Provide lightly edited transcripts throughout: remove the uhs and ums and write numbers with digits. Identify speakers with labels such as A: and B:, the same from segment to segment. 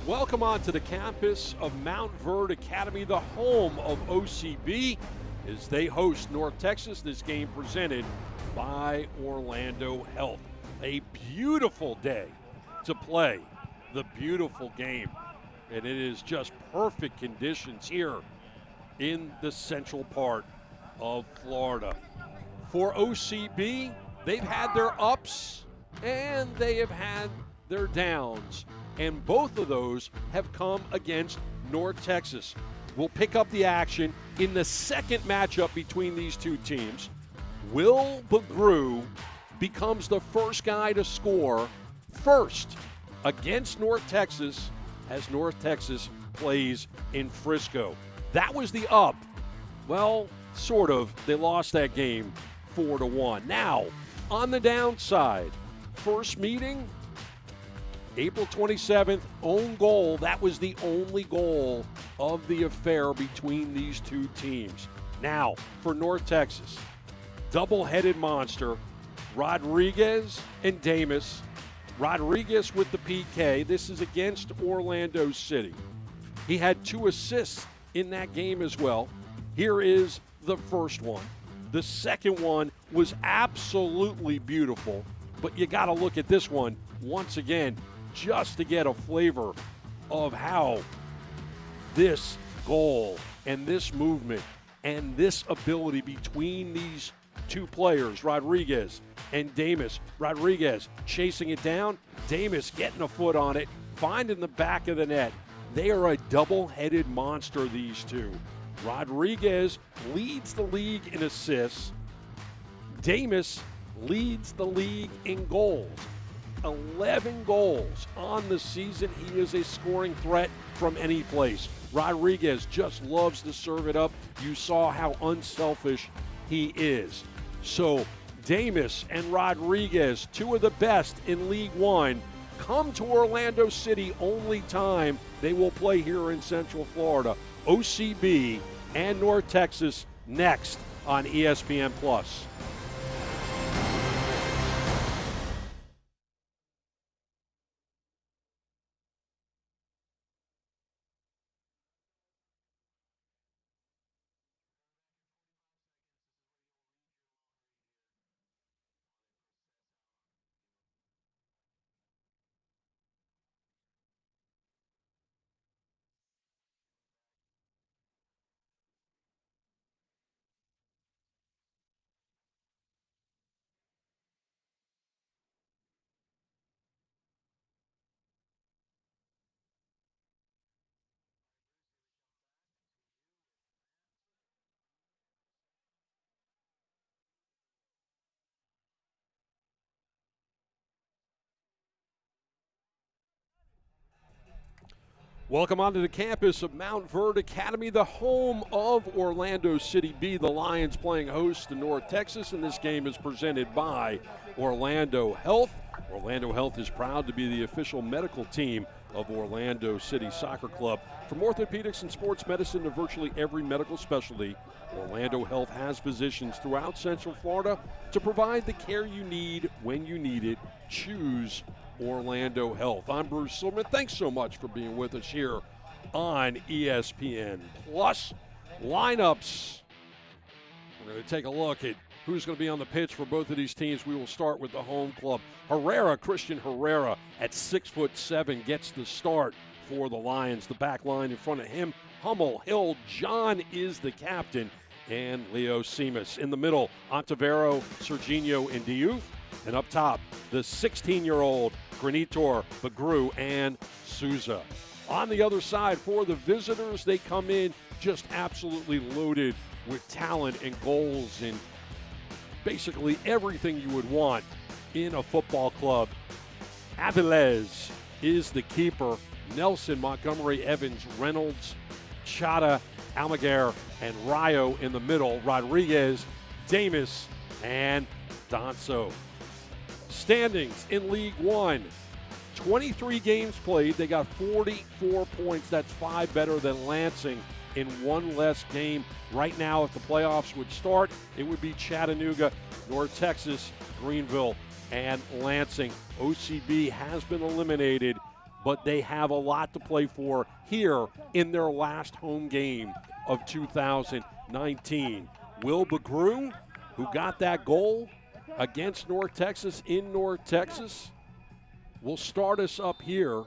A: Welcome on to the campus of Mount Verde Academy, the home of OCB, as they host North Texas. This game presented by Orlando Health. A beautiful day to play the beautiful game, and it is just perfect conditions here in the central part of Florida. For OCB, they've had their ups and they have had their downs, and both of those have come against North Texas. We'll pick up the action in the second matchup between these two teams. Will Bagru becomes the first guy to score first against North Texas as North Texas plays in Frisco. That was the up. Well, sort of. They lost that game 4-1. Now, on the downside, first meeting, April 27th, own goal. That was the only goal of the affair between these two teams. Now, for North Texas, double-headed monster, Rodriguez and Damis. Rodriguez with the PK. This is against Orlando City. He had 2 assists in that game as well. Here is the first one. The second one was absolutely beautiful, but you got to look at this one once again just to get a flavor of how this goal and this movement and this ability between these two players, Rodriguez and Damis. Rodriguez chasing it down, Damis getting a foot on it, finding the back of the net. They are a double-headed monster, these two. Rodriguez leads the league in assists. Damis leads the league in goals. 11 goals on the season. He is a scoring threat from any place. Rodriguez just loves to serve it up. You saw how unselfish he is. So Damis and Rodriguez, 2 of the best in League One, come to Orlando City only time they will play here in Central Florida. OCB and North Texas next on ESPN+. Welcome onto the campus of Mount Verde Academy, the home of Orlando City B. The Lions playing host to North Texas, and this game is presented by Orlando Health. Orlando Health is proud to be the official medical team of Orlando City Soccer Club. From orthopedics and sports medicine to virtually every medical specialty, Orlando Health has physicians throughout Central Florida to provide the care you need when you need it. Choose Orlando Health. I'm Bruce Silverman. Thanks so much for being with us here on ESPN Plus. Lineups. We're going to take a look at who's going to be on the pitch for both of these teams. We will start with the home club. Christian Herrera at 6'7" gets the start for the Lions. The back line in front of him, Hummel, Hill, John is the captain, and Leo Simas. In the middle, Ontivero, Serginho, and Diouf. And up top, the 16-year-old Granitor, Bagru, and Souza. On the other side, for the visitors, they come in just absolutely loaded with talent and goals and basically everything you would want in a football club. Avilés is the keeper. Nelson, Montgomery, Evans, Reynolds, Chata, Almaguer, and Rayo in the middle. Rodriguez, Damis, and Danso. Standings in League One. 23 games played. They got 44 points. That's 5 better than Lansing in 1 less game. Right now, if the playoffs would start, it would be Chattanooga, North Texas, Greenville, and Lansing. OCB has been eliminated but they have a lot to play for here in their last home game of 2019. Will Begrew, who got that goal against North Texas in North Texas, will start us up here,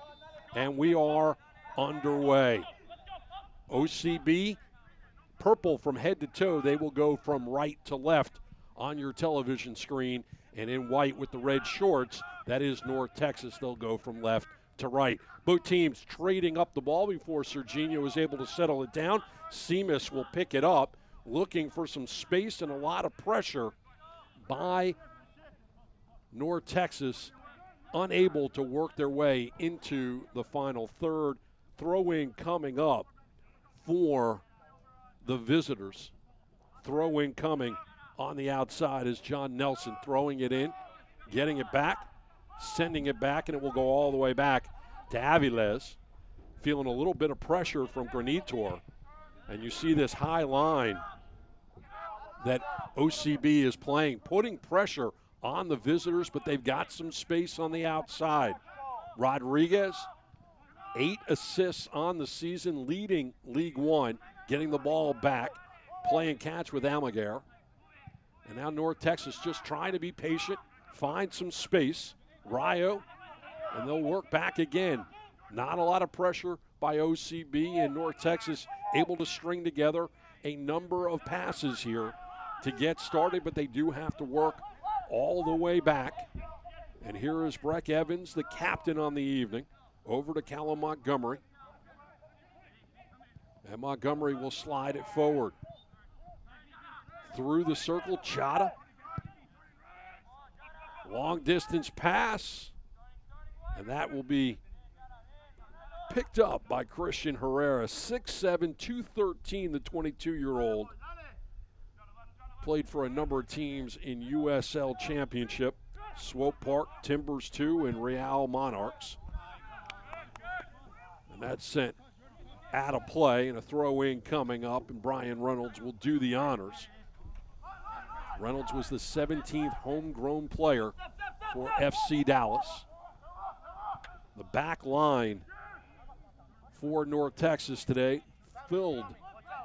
A: and we are underway. OCB, purple from head to toe. They will go from right to left on your television screen, and in white with the red shorts, that is North Texas. They'll go from left to right. Both teams trading up the ball before Serginho is able to settle it down. Seamus will pick it up, looking for some space and a lot of pressure by North Texas, unable to work their way into the final third. Throw-in coming up for the visitors. Throw-in coming on the outside is John Nelson throwing it in, getting it back, sending it back, and it will go all the way back to Aviles. Feeling a little bit of pressure from Granitor. And you see this high line that OCB is playing, putting pressure on the visitors, but they've got some space on the outside. Rodriguez, 8 assists on the season, leading League One, getting the ball back, playing catch with Almaguer. And now North Texas just trying to be patient, find some space. Rayo, and they'll work back again. Not a lot of pressure by OCB, and North Texas able to string together a number of passes here to get started, but they do have to work all the way back. And here is Breck Evans, the captain on the evening, over to Callum Montgomery. And Montgomery will slide it forward. Through the circle, Chata. Long distance pass. And that will be picked up by Christian Herrera. 6'7", 213, the 22-year-old. Played for a number of teams in USL Championship. Swope Park, Timbers 2, and Real Monarchs. And that's sent out of play, and a throw-in coming up, and Brian Reynolds will do the honors. Reynolds was the 17th homegrown player for FC Dallas. The back line for North Texas today filled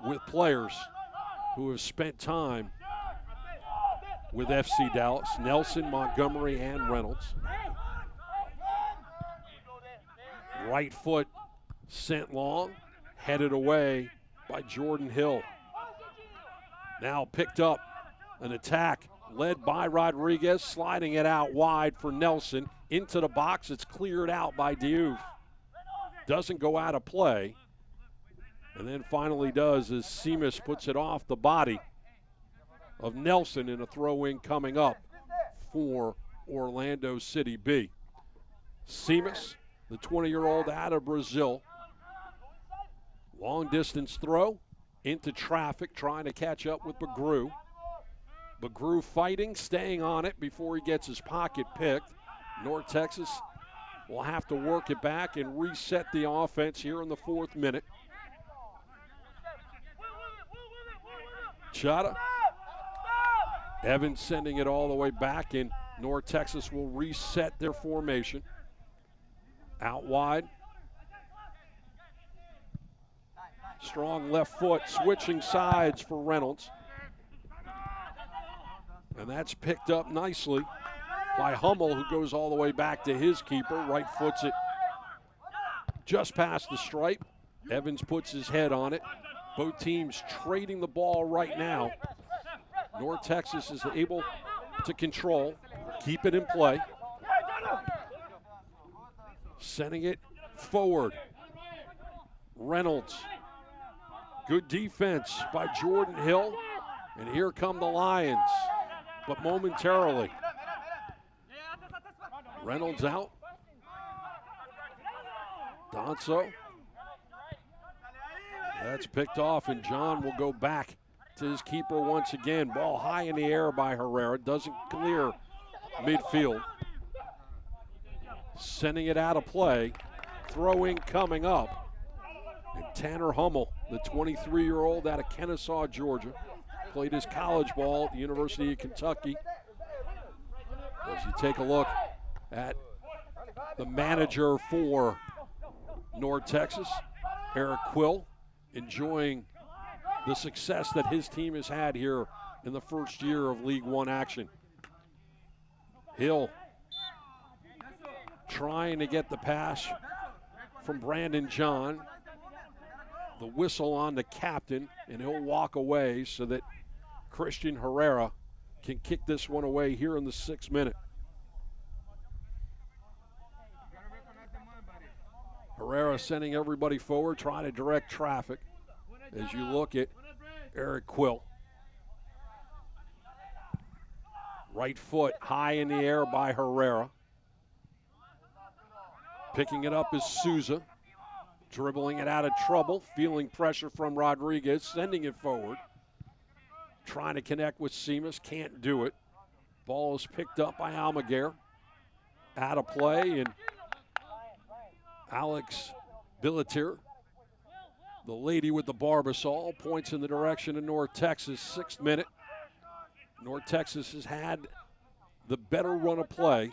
A: with players who have spent time with FC Dallas. Nelson, Montgomery, and Reynolds. Right foot sent long, headed away by Jordan Hill. Now picked up, an attack led by Rodriguez, sliding it out wide for Nelson. Into the box, it's cleared out by Diouf. Doesn't go out of play. And then finally does as Seamus puts it off the body of Nelson in a throw-in coming up for Orlando City B. Seamus, the 20-year-old out of Brazil. Long distance throw into traffic, trying to catch up with Begrew. Begrew fighting, staying on it before he gets his pocket picked. North Texas will have to work it back and reset the offense here in the 4th minute. Chata. Evans sending it all the way back, and North Texas will reset their formation. Out wide. Strong left foot, switching sides for Reynolds. And that's picked up nicely by Hummel, who goes all the way back to his keeper. Right foots it just past the stripe. Evans puts his head on it. Both teams trading the ball right now. North Texas is able to control, keep it in play. Sending it forward. Reynolds. Good defense by Jordan Hill. And here come the Lions. But momentarily. Reynolds out. Donso. That's picked off, and John will go back to his keeper once again. Ball high in the air by Herrera. Doesn't clear midfield. Sending it out of play. Throw-in coming up. And Tanner Hummel, the 23-year-old out of Kennesaw, Georgia, played his college ball at the University of Kentucky. As you take a look at the manager for North Texas. Eric Quill enjoying the success that his team has had here in the first year of League One action. Hill trying to get the pass from Brandon John. The whistle on the captain, and he'll walk away so that Christian Herrera can kick this one away here in the 6th minute. Herrera sending everybody forward, trying to direct traffic as you look at Eric Quill. Right foot high in the air by Herrera. Picking it up is Souza. Dribbling it out of trouble, feeling pressure from Rodriguez, sending it forward. Trying to connect with Simas, can't do it. Ball is picked up by Almaguer. Out of play, and Alex Billeter, the lady with the Barbasol, points in the direction of North Texas. 6th minute. North Texas has had the better run of play,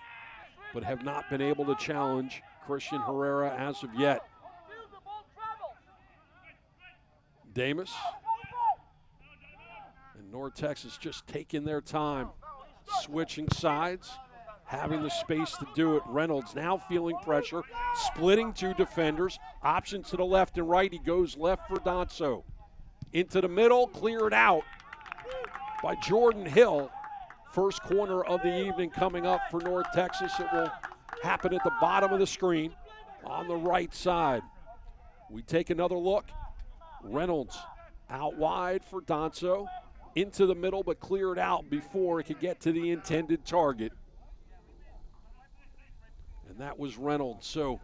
A: but have not been able to challenge Christian Herrera as of yet. Damas and North Texas just taking their time, switching sides, having the space to do it. Reynolds now feeling pressure, splitting 2 defenders, options to the left and right. He goes left for Donso. Into the middle, cleared out by Jordan Hill. First corner of the evening coming up for North Texas. It will happen at the bottom of the screen on the right side. We take another look. Reynolds out wide for Donso. Into the middle, but cleared out before it could get to the intended target. And that was Reynolds. So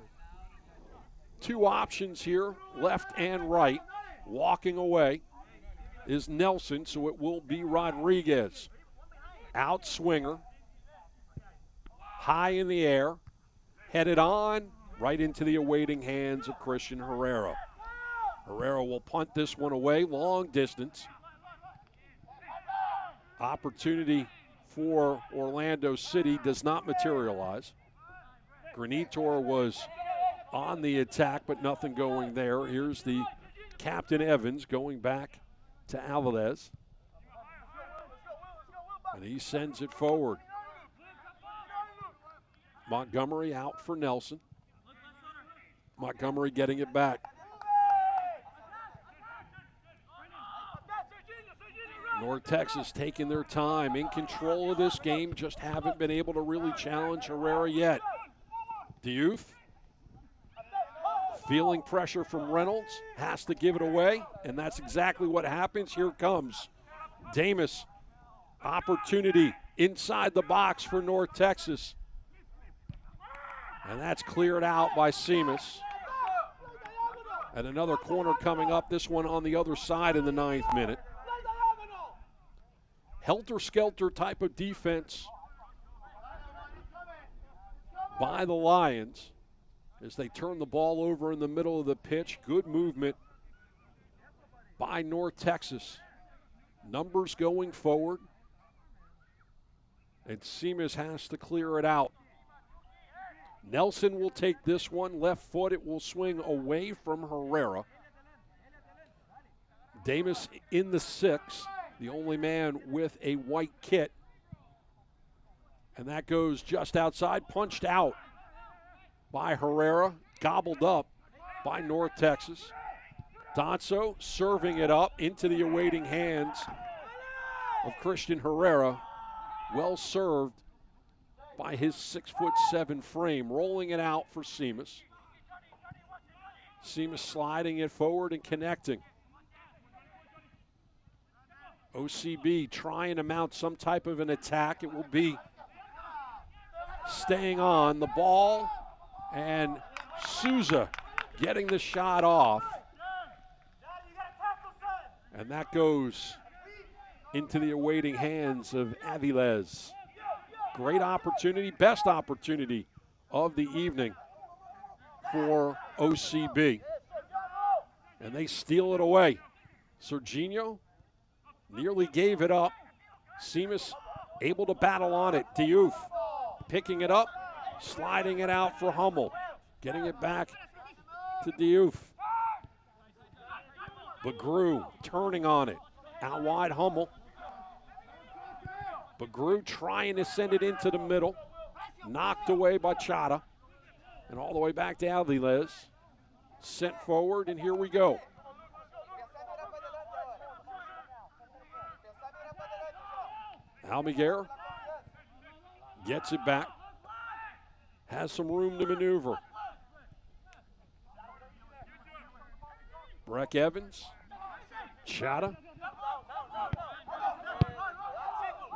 A: 2 options here, left and right. Walking away is Nelson, so it will be Rodriguez. Out swinger. High in the air. Headed on, right into the awaiting hands of Christian Herrera. Herrera will punt this one away, long distance. Opportunity for Orlando City does not materialize. Granitor was on the attack, but nothing going there. Here's the Captain Evans going back to Avilés. And he sends it forward. Montgomery out for Nelson. Montgomery getting it back. North Texas taking their time, in control of this game, just haven't been able to really challenge Herrera yet. Diouf feeling pressure from Reynolds, has to give it away, and that's exactly what happens. Here comes Damas. Opportunity inside the box for North Texas. And that's cleared out by Simas. And another corner coming up, this one on the other side in the 9th minute. Helter-skelter type of defense by the Lions as they turn the ball over in the middle of the pitch. Good movement by North Texas. Numbers going forward. And Simas has to clear it out. Nelson will take this one. Left foot, it will swing away from Herrera. Damas in the 6, the only man with a white kit. And that goes just outside, punched out by Herrera, gobbled up by North Texas. Donso serving it up into the awaiting hands of Christian Herrera. Well served by his 6'7" frame, rolling it out for Simas. Simas sliding it forward and connecting. OCB trying to mount some type of an attack. It will be staying on the ball, and Souza getting the shot off. And that goes into the awaiting hands of Avilés. Great opportunity, best opportunity of the evening for OCB. And they steal it away. Serginho nearly gave it up. Simas able to battle on it. Diouf picking it up, sliding it out for Hummel. Getting it back to Diouf. Bagru turning on it. Out wide, Hummel. Bagru trying to send it into the middle. Knocked away by Chata. And all the way back to Aviles. Sent forward, and here we go. Almaguer gets it back. Has some room to maneuver. Breck Evans. Chata.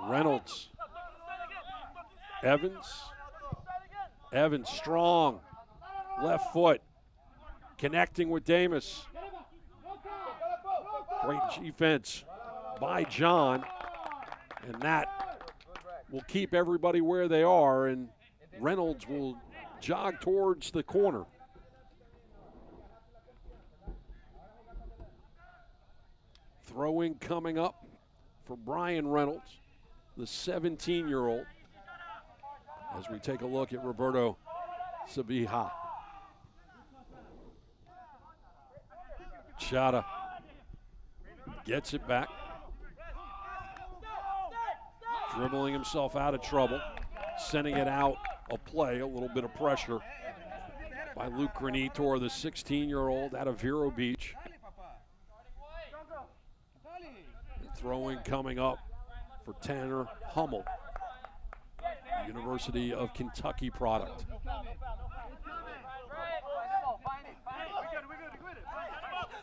A: Reynolds. Evans strong. Left foot. Connecting with Damus. Great defense by John. And that will keep everybody where they are. And Reynolds will jog towards the corner. Throw-in coming up for Brian Reynolds, the 17-year-old, as we take a look at Roberto Sabiha. Chata gets it back. Dribbling himself out of trouble. Sending it out of play. A little bit of pressure by Luke Granitor, the 16-year-old out of Vero Beach. Throw-in coming up for Tanner Hummel, the University of Kentucky product.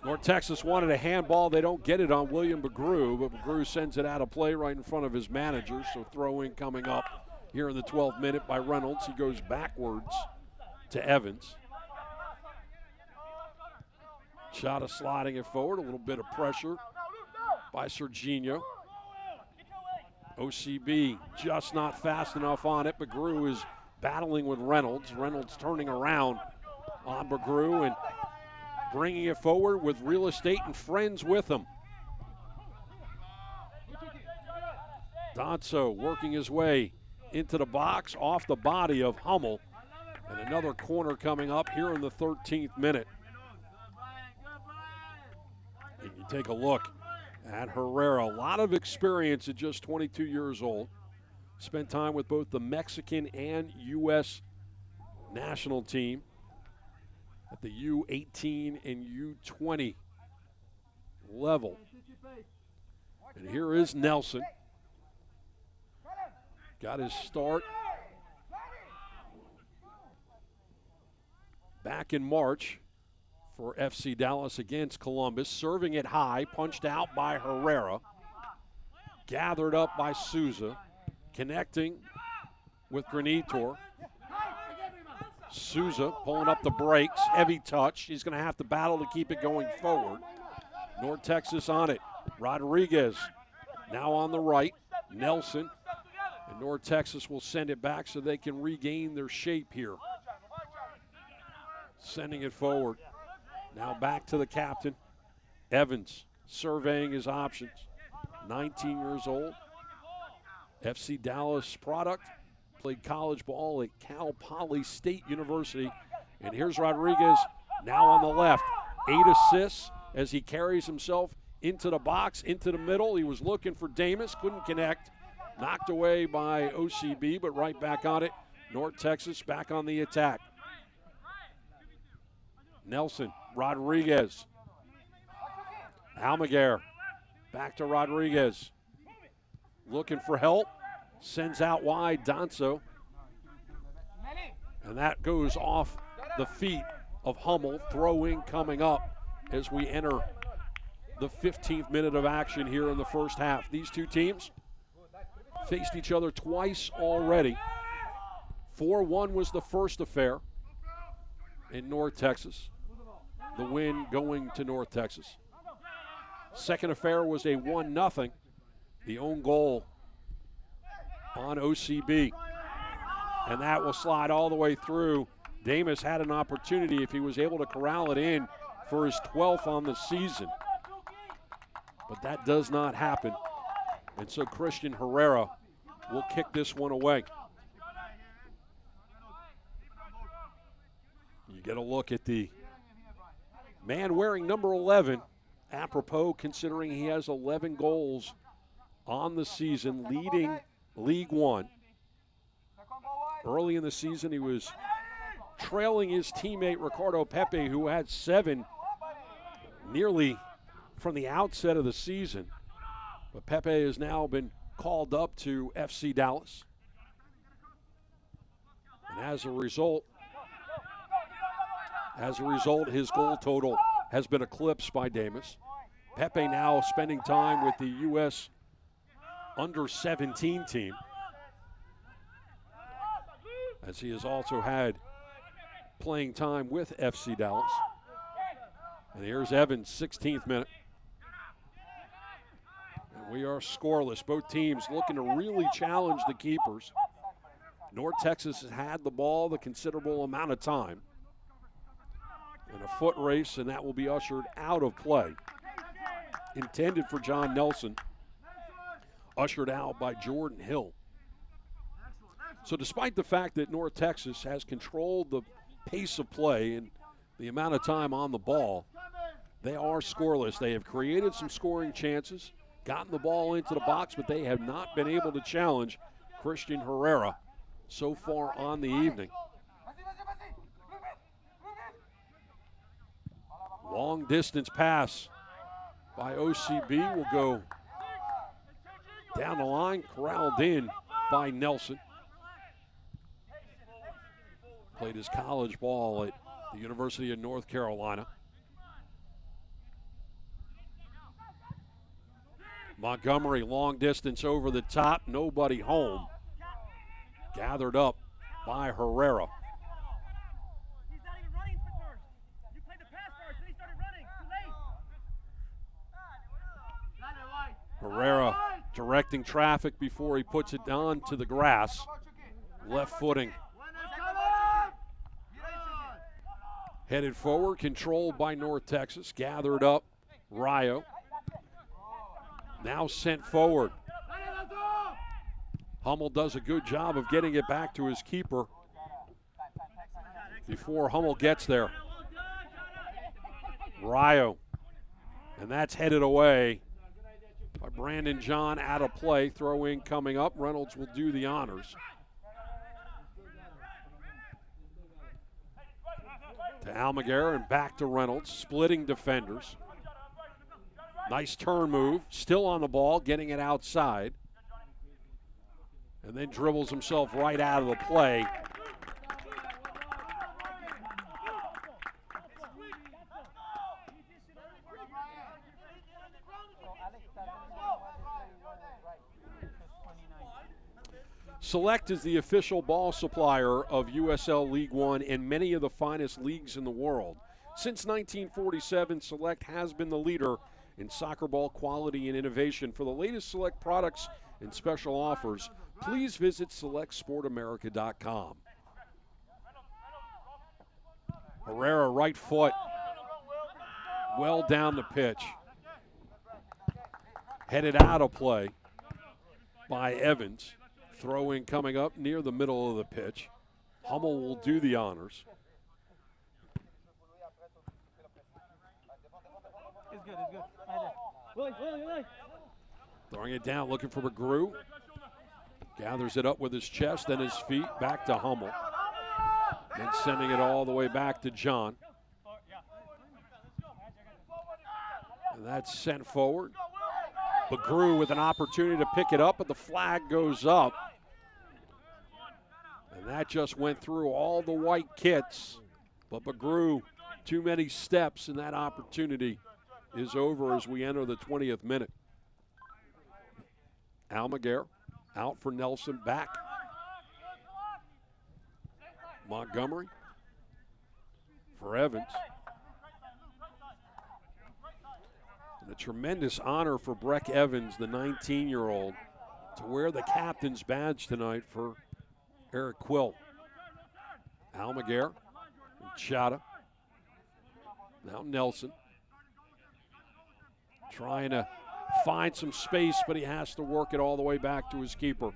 A: North Texas wanted a handball. They don't get it on William Bagru, but Bagru sends it out of play right in front of his manager. So throw-in coming up here in the 12th minute by Reynolds. He goes backwards to Evans. Chata sliding it forward, a little bit of pressure by Serginho. OCB just not fast enough on it. Bagru is battling with Reynolds. Reynolds turning around on Bagru and bringing it forward with Real Estate and friends with him. Donso working his way into the box off the body of Hummel. And another corner coming up here in the 13th minute. And you take a look at Herrera. A lot of experience at just 22 years old. Spent time with both the Mexican and U.S. national team at the U18 and U20 level. And here is Nelson. Got his start back in March for FC Dallas against Columbus. Serving it high, punched out by Herrera. Gathered up by Souza. Connecting with Granitor. Souza pulling up the brakes, heavy touch. He's going to have to battle to keep it going forward. North Texas on it. Rodriguez now on the right. Nelson. And North Texas will send it back so they can regain their shape here. Sending it forward. Now back to the captain. Evans surveying his options. 19 years old. FC Dallas product. Played college ball at Cal Poly State University. And here's Rodriguez now on the left. 8 assists as he carries himself into the box, into the middle. He was looking for Damus, couldn't connect. Knocked away by OCB, but right back on it. North Texas back on the attack. Nelson, Rodriguez. Almaguer back to Rodriguez. Looking for help. Sends out wide Donso. And that goes off the feet of Hummel. Throw-in coming up as we enter the 15th minute of action here in the first half. These two teams faced each other twice already. 4-1 was the first affair in North Texas. The win going to North Texas. Second affair was a 1-0. The own goal on OCB. And that will slide all the way through. Damus had an opportunity if he was able to corral it in for his 12th on the season. But that does not happen. And so Christian Herrera will kick this one away. You get a look at the Man wearing number 11, apropos considering he has 11 goals on the season, leading League One. Early in the season, he was trailing his teammate Ricardo Pepi, who had 7 nearly from the outset of the season. But Pepe has now been called up to FC Dallas. And as a result, his goal total has been eclipsed by Damus. Pepe now spending time with the U.S. under-17 team, as he has also had playing time with FC Dallas. And here's Evans, 16th minute. And we are scoreless. Both teams looking to really challenge the keepers. North Texas has had the ball the considerable amount of time. And a foot race, and that will be ushered out of play. Intended for John Nelson, ushered out by Jordan Hill. So despite the fact that North Texas has controlled the pace of play and the amount of time on the ball, they are scoreless. They have created some scoring chances, gotten the ball into the box, but they have not been able to challenge Christian Herrera so far on the evening. Long distance pass by OCB will go down the line, corralled in by Nelson. Played his college ball at the University of North Carolina. Montgomery, long distance over the top, nobody home. Gathered up by Herrera.
B: He's not even running first. You played the pass first, then he started running. Too late.
A: Herrera directing traffic before he puts it down to the grass. Left footing. Headed forward, controlled by North Texas. Gathered up, Rayo. Now sent forward. Hummel does a good job of getting it back to his keeper before Hummel gets there. Rayo. And that's headed away by Brandon John, out of play. Throw in coming up. Reynolds will do the honors. To Almaguer and back to Reynolds, splitting defenders. Nice turn move, still on the ball, getting it outside. And then dribbles himself right out of the play. Select is the official ball supplier of USL League One and many of the finest leagues in the world. Since 1947, Select has been the leader in soccer ball quality and innovation. For the latest Select products and special offers, please visit selectsportamerica.com. Herrera, right foot, well down the pitch. Headed out of play by Evans. Throw in coming up near the middle of the pitch. Hummel will do the honors.
B: It's good, it's good. Willie.
A: Throwing it down, looking for McGrew. Gathers it up with his chest and his feet, back to Hummel. Then sending it all the way back to John. And that's sent forward. McGrew with an opportunity to pick it up, but the flag goes up. And that just went through all the white kits. But McGrew, too many steps, and that opportunity is over as we enter the 20th minute. Almaguer out for Nelson, back. Montgomery for Evans. And a tremendous honor for Breck Evans, the 19-year-old, to wear the captain's badge tonight for Eric Quill. Almaguer and Chata. Now Nelson. Trying to find some space, but he has to work it all the way back to his keeper.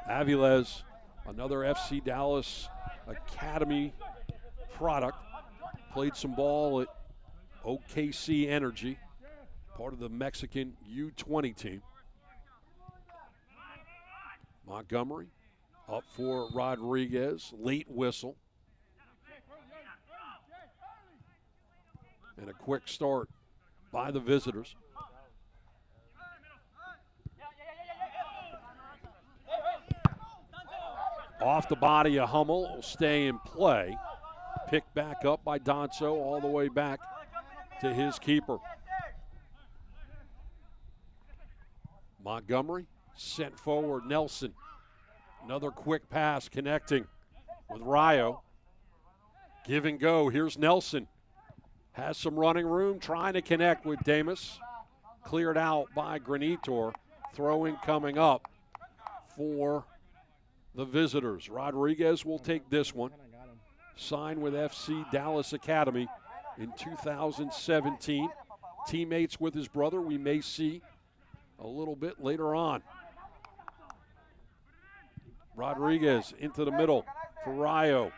A: Aviles, another FC Dallas Academy product, played some ball at OKC Energy, part of the Mexican U20 team. Montgomery up for Rodriguez, late whistle. And a quick start by the visitors. Off the body of Hummel, will stay in play. Picked back up by Donso all the way back to his keeper. Montgomery sent forward, Nelson. Another quick pass connecting with Rayo. Give and go, here's Nelson. Has some running room, trying to connect with Damas. Cleared out by Granitor. Throw-in coming up for the visitors. Rodriguez will take this one. Signed with FC Dallas Academy in 2017. Teammates with his brother we may see a little bit later on. Rodriguez into the middle for Rayo.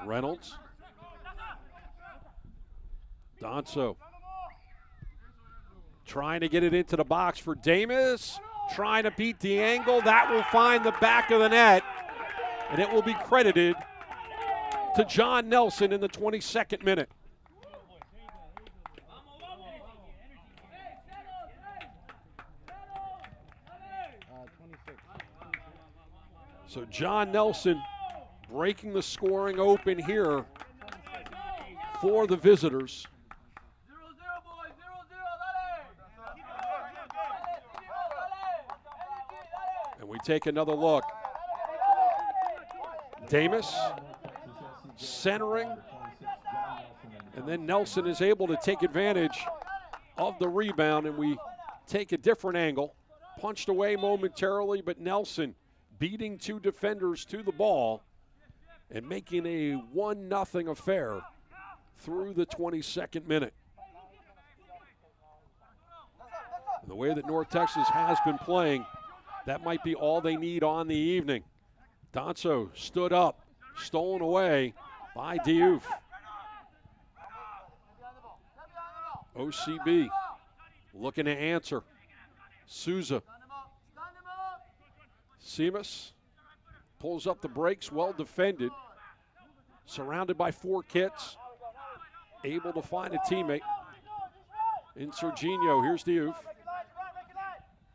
A: Reynolds. Donso. Trying to get it into the box for Damas. Trying to beat the angle. That will find the back of the net. And it will be credited to John Nelson in the 22nd minute. So John Nelson breaking the scoring open here for the visitors. And we take another look. Damas centering, and then Nelson is able to take advantage of the rebound, and we take a different angle. Punched away momentarily, but Nelson beating two defenders to the ball and making a 1-0 affair through the 22nd minute. And the way that North Texas has been playing, that might be all they need on the evening. Donso stood up, stolen away by Diouf. OCB looking to answer. Souza. Simas pulls up the brakes, well defended. Surrounded by four kits. Able to find a teammate in Serginho. Here's Diouf.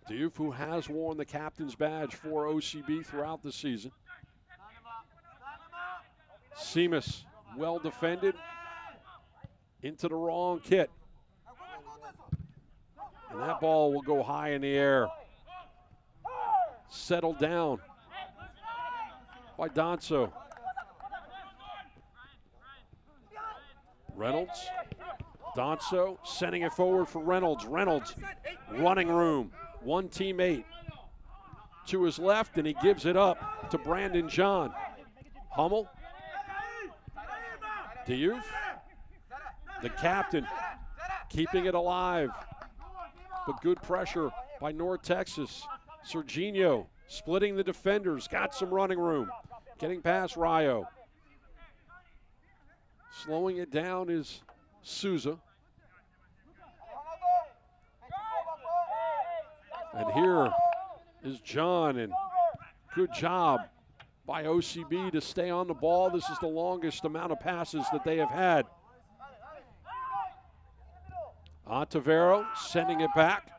A: Diouf, who has worn the captain's badge for OCB throughout the season. Simas, well defended, into the wrong kit. And that ball will go high in the air. Settled down by Donso. Reynolds. Donso sending it forward for Reynolds. Reynolds, running room. One teammate to his left, and he gives it up to Brandon John. Hummel. Diouf, the captain, keeping it alive. But good pressure by North Texas. Serginho splitting the defenders, got some running room. Getting past Rayo. Slowing it down is Souza. And here is John, and good job by OCB to stay on the ball. This is the longest amount of passes that they have had. Ontivero sending it back.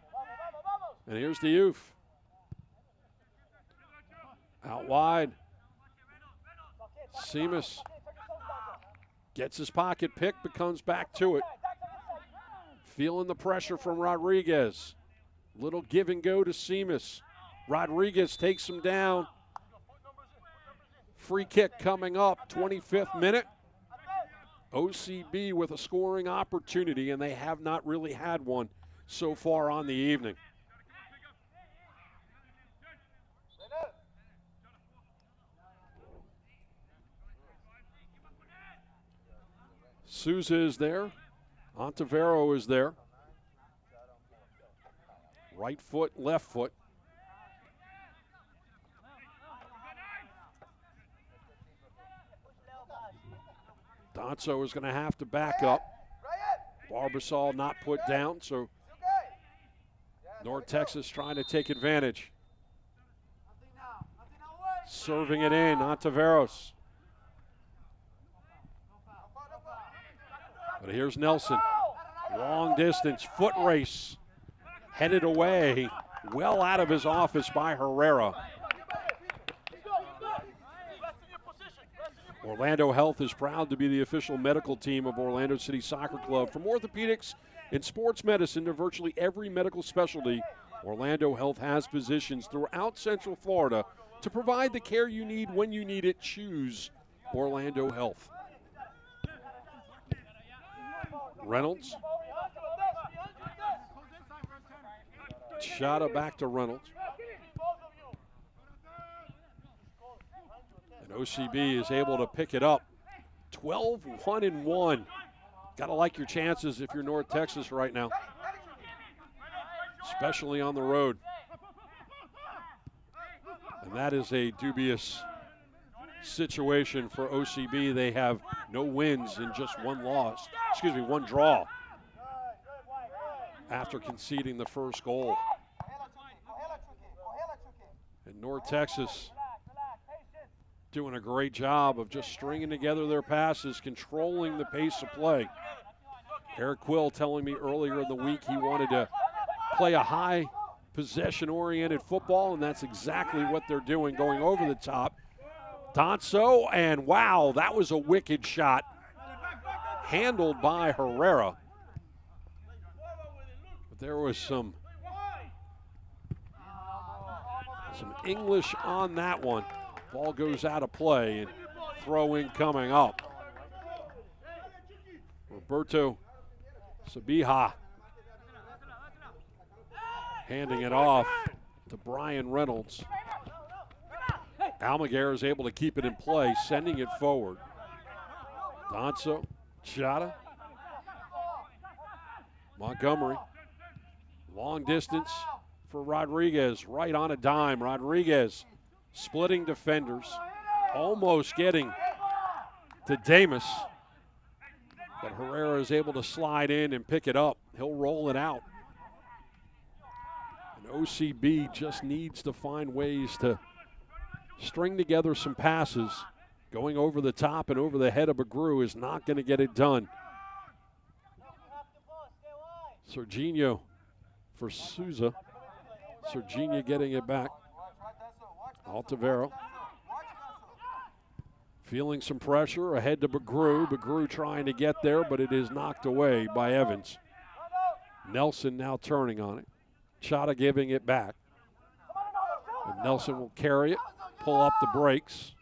A: And here's Diouf. Out wide. Simas gets his pocket picked, but comes back to it. Feeling the pressure from Rodriguez. Little give and go to Simas. Rodriguez takes him down. Free kick coming up, 25th minute. OCB with a scoring opportunity, and they have not really had one so far on the evening. Souza is there. Ontivero is there. Right foot, left foot. Donso is going to have to back up. Barbasol not put down, so North Texas trying to take advantage. Serving it in, Ontiveros. But here's Nelson. Long distance, foot race. Headed away, well out of his office by Herrera. Orlando Health is proud to be the official medical team of Orlando City Soccer Club. From orthopedics and sports medicine to virtually every medical specialty, Orlando Health has positions throughout Central Florida to provide the care you need when you need it. Choose Orlando Health. Reynolds. Shot back to Reynolds. And OCB is able to pick it up. 12-1-1. Got to like your chances if you're North Texas right now, especially on the road. And that is a dubious situation for OCB. They have no wins and just one draw after conceding the first goal. And North Texas doing a great job of just stringing together their passes, controlling the pace of play. Eric Quill telling me earlier in the week he wanted to play a high possession-oriented football, and that's exactly what they're doing, going over the top. Donso, and wow, that was a wicked shot. Handled by Herrera. But there was some English on that one. Ball goes out of play, and throw-in coming up. Roberto Sabija handing it off to Brian Reynolds. Almaguer is able to keep it in play, sending it forward. Donso, Chata, Montgomery. Long distance for Rodriguez, right on a dime. Rodriguez splitting defenders, almost getting to Damus. But Herrera is able to slide in and pick it up. He'll roll it out. And OCB just needs to find ways to string together some passes. Going over the top and over the head of Bagru is not going to get it done. Serginho for Souza. Serginho getting it back. Altavero feeling some pressure ahead to Bagru. Bagru trying to get there, but it is knocked away by Evans. Nelson now turning on it. Chata giving it back. And Nelson will carry it, pull up the brakes,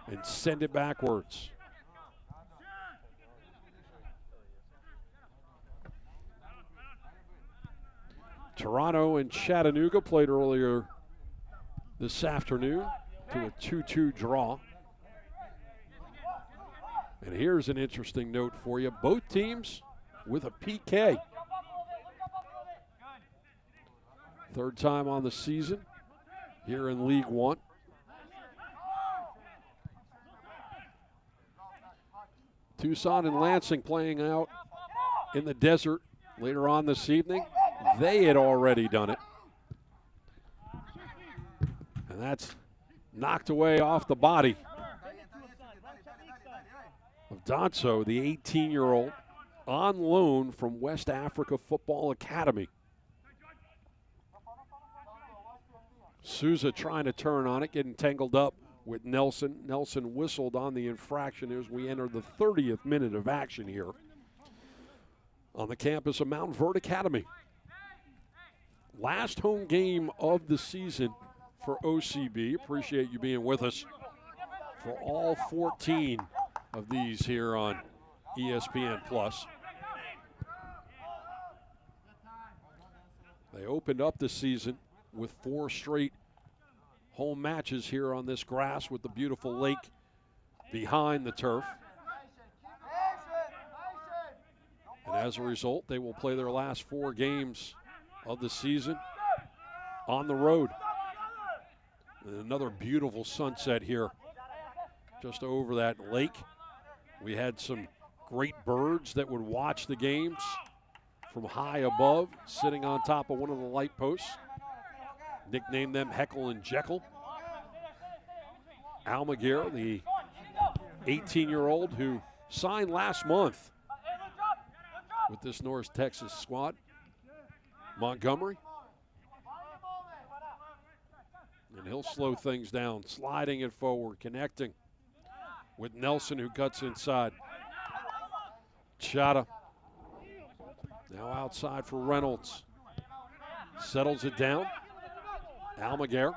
A: and send it backwards. Toronto and Chattanooga played earlier this afternoon to a 2-2 draw. And here's an interesting note for you. Both teams with a PK. Third time on the season here in League One. Tucson and Lansing playing out in the desert later on this evening. They had already done it. And that's knocked away off the body of Donso, the 18-year-old, on loan from West Africa Football Academy. Souza trying to turn on it, getting tangled up with Nelson. Nelson whistled on the infraction as we enter the 30th minute of action here on the campus of Mountain Verde Academy. Last home game of the season for OCB. Appreciate you being with us for all 14 of these here on ESPN+. They opened up the season with 4 straight home matches here on this grass with the beautiful lake behind the turf. And as a result, they will play their last 4 games of the season on the road. And another beautiful sunset here just over that lake. We had some great birds that would watch the games from high above, sitting on top of one of the light posts. Nicknamed them Heckle and Jekyll. Almaguer, the 18-year-old who signed last month with this North Texas squad. Montgomery. And he'll slow things down, sliding it forward, connecting with Nelson, who cuts inside. Chata now outside for Reynolds. Settles it down. Almaguer.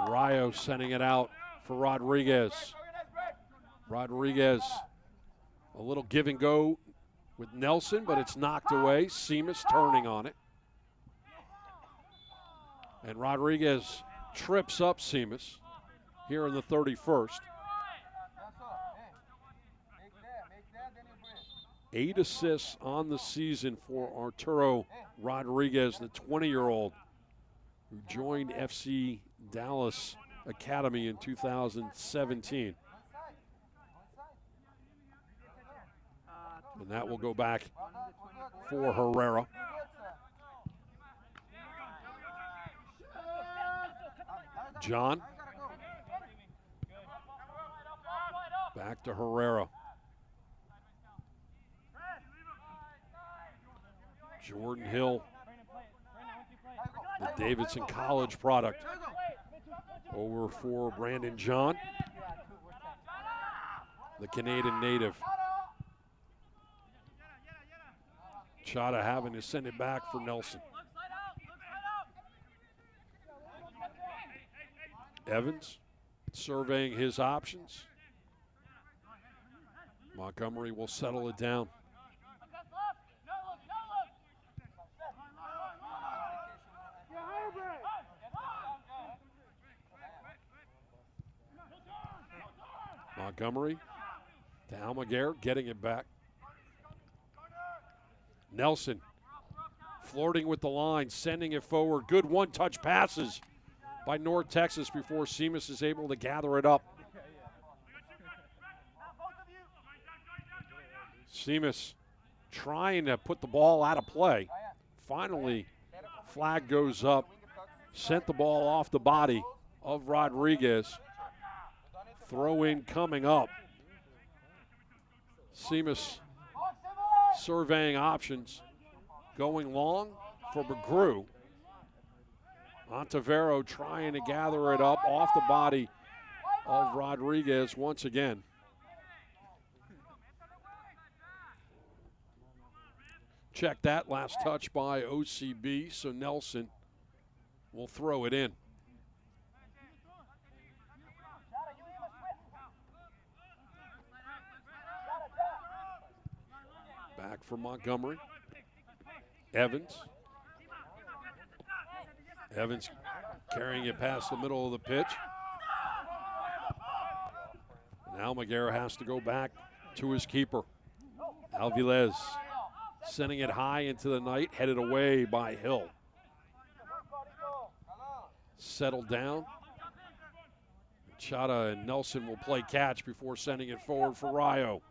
A: Rayo sending it out for Rodriguez. Rodriguez, a little give and go with Nelson, but it's knocked away. Seamus turning on it. And Rodriguez trips up Seamus here in the 31st. 8 assists on the season for Arturo Rodriguez, the 20-year-old who joined FC Dallas Academy in 2017. And that will go back for Herrera. John. Back to Herrera. Jordan Hill, the Davidson College product, over for Brandon John, the Canadian native. Chata having to send it back for Nelson. Evans surveying his options. Montgomery will settle it down. Montgomery to Almaguer, getting it back. Nelson flirting with the line, sending it forward. Good one-touch passes by North Texas before Seamus is able to gather it up. Seamus trying to put the ball out of play. Finally, flag goes up, sent the ball off the body of Rodriguez. Throw in coming up. Seamus surveying options. Going long for Begrew. Ontivero trying to gather it up off the body of Rodriguez once again. Check that, last touch by OCB, so Nelson will throw it in. Back for Montgomery. Evans. Evans carrying it past the middle of the pitch. And Almaguer has to go back to his keeper. Alvilez sending it high into the night, headed away by Hill. Settled down. Chata and Nelson will play catch before sending it forward for Rayo.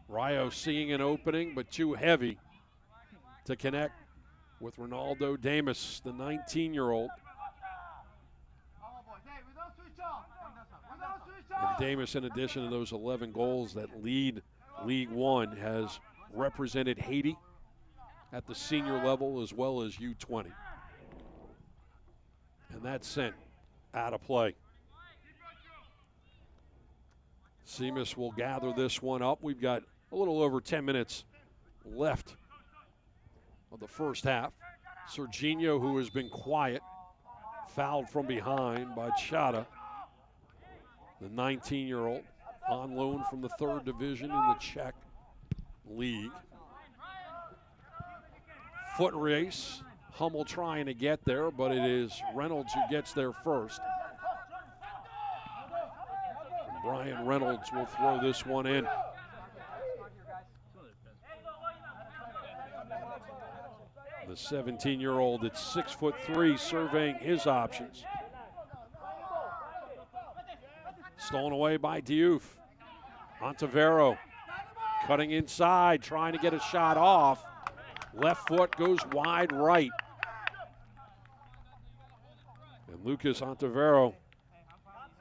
A: Rayo seeing an opening, but too heavy to connect with Ronaldo Damas, the 19-year-old. And Damas, in addition to those 11 goals that lead League One, has represented Haiti at the senior level as well as U20. And that's sent out of play. Seamus will gather this one up. We've got a little over 10 minutes left of the first half. Serginho, who has been quiet, fouled from behind by Chata, the 19-year-old, on loan from the 3rd division in the Czech League. Foot race, Hummel trying to get there, but it is Reynolds who gets there first. And Brian Reynolds will throw this one in. The 17-year-old at 6'3", surveying his options. Stolen away by Diouf. Ontivero cutting inside, trying to get a shot off. Left foot goes wide right. And Lucas Ontivero,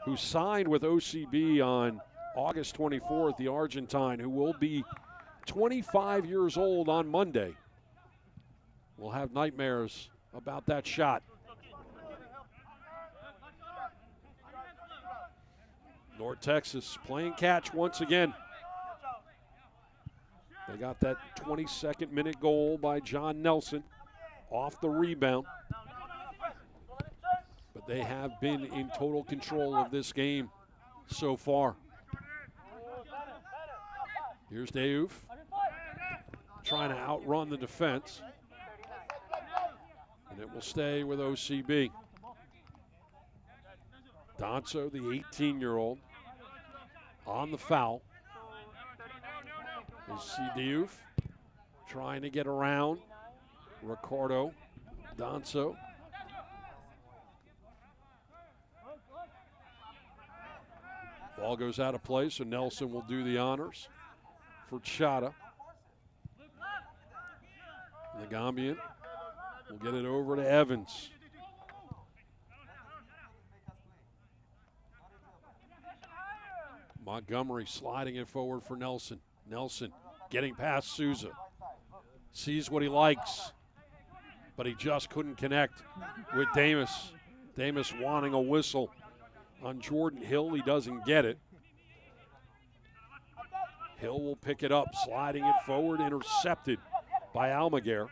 A: who signed with OCB on August 24th, the Argentine, who will be 25 years old on Monday, will have nightmares about that shot. North Texas playing catch once again. They got that 22nd minute goal by John Nelson off the rebound. But they have been in total control of this game so far. Here's Diouf trying to outrun the defense. And it will stay with OCB. Donso, the 18-year-old, on the foul. You see Diouf trying to get around Ricardo Donso. Ball goes out of play, so Nelson will do the honors for Chata. The Gambian will get it over to Evans. Montgomery sliding it forward for Nelson. Nelson getting past Souza. Sees what he likes, but he just couldn't connect with Damas. Damas wanting a whistle on Jordan Hill. He doesn't get it. Hill will pick it up, sliding it forward, intercepted by Almaguer.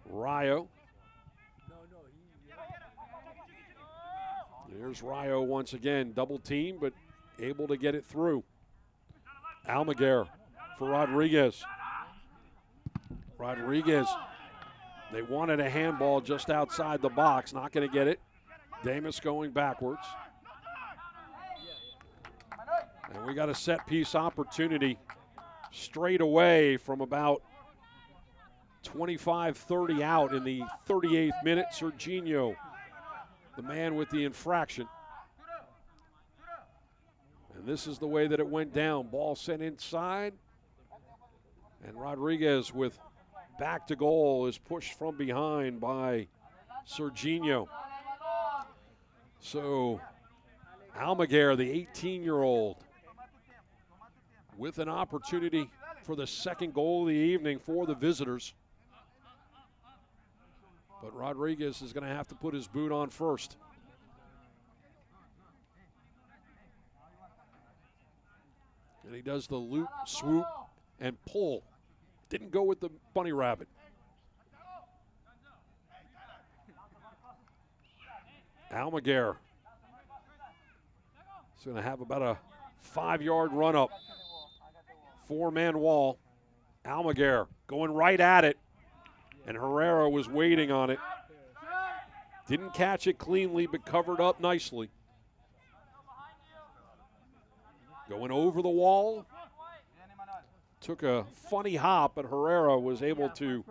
A: Rayo. There's Rayo once again, double team, but able to get it through. Almaguer for Rodriguez. Rodriguez, they wanted a handball just outside the box, not going to get it. Damas going backwards. And we got a set piece opportunity straight away from about 25-30 out in the 38th minute. Serginho, the man with the infraction. And this is the way that it went down. Ball sent inside. And Rodriguez with back to goal is pushed from behind by Serginho. So Almaguer, the 18-year-old, with an opportunity for the second goal of the evening for the visitors. But Rodriguez is going to have to put his boot on first. And he does the loop, swoop, and pull. Didn't go with the bunny rabbit. Almaguer is going to have about a 5-yard run up. 4-man wall. Almaguer going right at it. And Herrera was waiting on it. Didn't catch it cleanly, but covered up nicely. Going over the wall. Took a funny hop, but Herrera was able to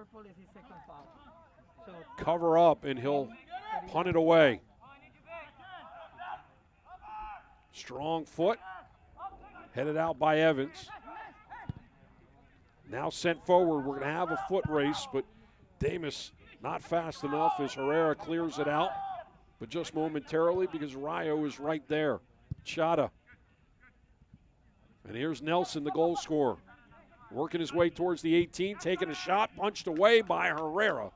A: cover up, and he'll punt it away. Strong foot. Headed out by Evans. Now sent forward. We're going to have a foot race, but Damas not fast enough as Herrera clears it out, but just momentarily because Rayo is right there. Chata. And here's Nelson, the goal scorer. Working his way towards the 18, taking a shot, punched away by Herrera.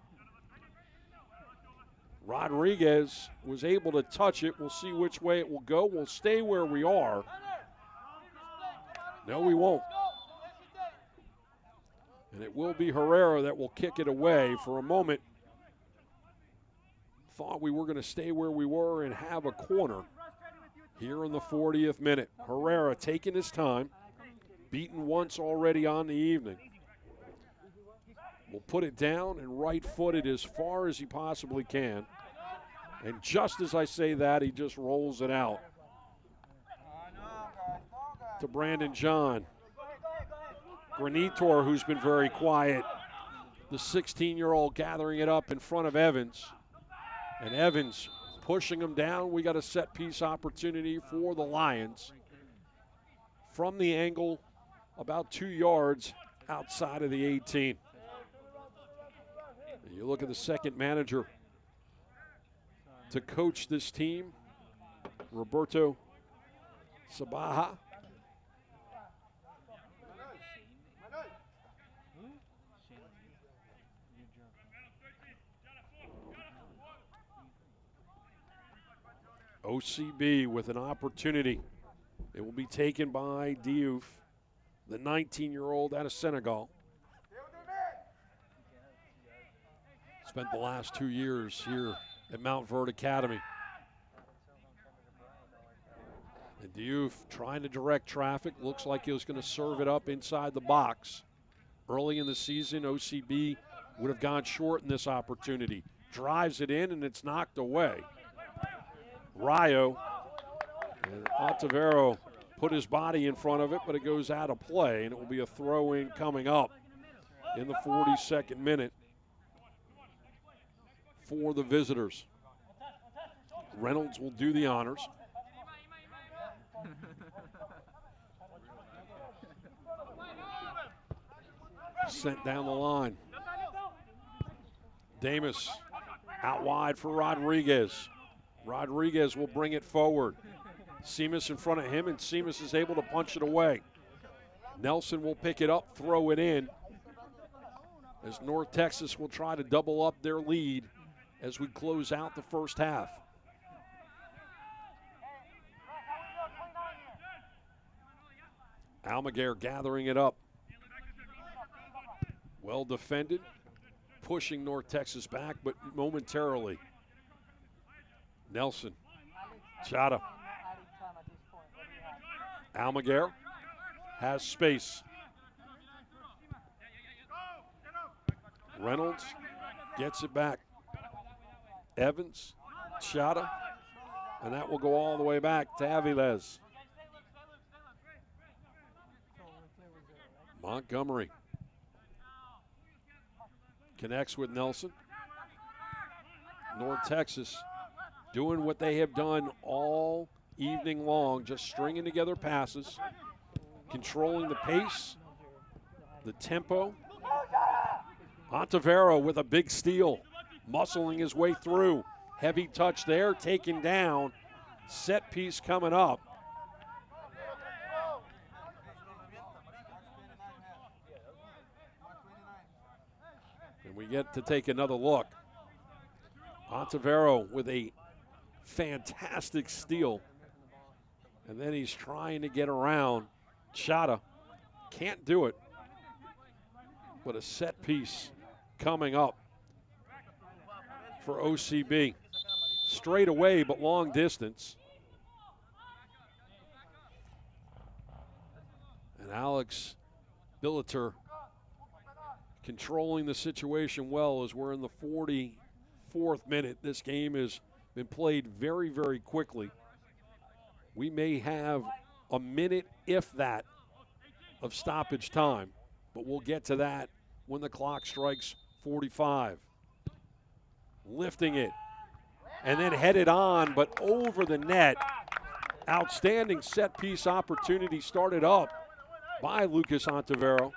A: Rodriguez was able to touch it. We'll see which way it will go. We'll stay where we are. No, we won't. And it will be Herrera that will kick it away. For a moment, thought we were going to stay where we were and have a corner here in the 40th minute. Herrera taking his time, beaten once already on the evening. Will put it down and right-footed as far as he possibly can. And just as I say that, he just rolls it out to Brandon John. Granitor, who's been very quiet the 16-year-old gathering it up in front of Evans. And Evans pushing him down. We got a set piece opportunity for the Lions from the angle about 2 yards outside of the 18. And you look at the second manager to coach this team, Roberto Sabaha. OCB with an opportunity. It will be taken by Diouf, the 19-year-old out of Senegal. Spent the last 2 years here at Mount Verde Academy. And Diouf trying to direct traffic. Looks like he was going to serve it up inside the box. Early in the season, OCB would have gone short in this opportunity. Drives it in, and it's knocked away. Rayo and Ontivero put his body in front of it, but it goes out of play, and it will be a throw-in coming up in the 42nd minute for the visitors. Reynolds will do the honors. Sent down the line. Damas out wide for Rodriguez. Rodriguez will bring it forward. Seamus in front of him, and Seamus is able to punch it away. Nelson will pick it up, throw it in, as North Texas will try to double up their lead as we close out the first half. Almaguer gathering it up. Well defended, pushing North Texas back, but momentarily. Nelson, Chata. Almaguer has space. Reynolds gets it back. Evans, Chata, and that will go all the way back to Aviles. Montgomery connects with Nelson. North Texas doing what they have done all evening long, just stringing together passes, controlling the pace, the tempo. Ontivero with a big steal, muscling his way through. Heavy touch there, taken down. Set piece coming up. And we get to take another look. Ontivero with a fantastic steal. And then he's trying to get around. Chata can't do it. But a set piece coming up for OCB. Straight away, but long distance. And Alex Billeter controlling the situation well as we're in the 44th minute. This game has been played very, very quickly. We may have a minute, if that, of stoppage time, but we'll get to that when the clock strikes 45. Lifting it, and then headed on, but over the net. Outstanding set-piece opportunity started up by Lucas Ontivero,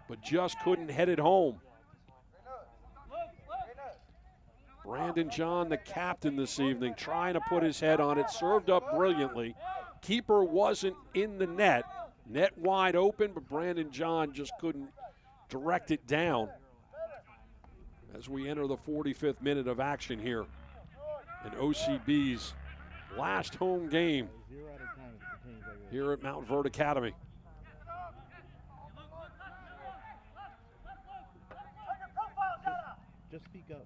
A: but just couldn't head it home. Brandon John, the captain this evening, trying to put his head on it, served up brilliantly. Keeper wasn't in the net. Net wide open, but Brandon John just couldn't direct it down. As we enter the 45th minute of action here in OCB's last home game here at Mount Verde Academy.
C: Just speak up.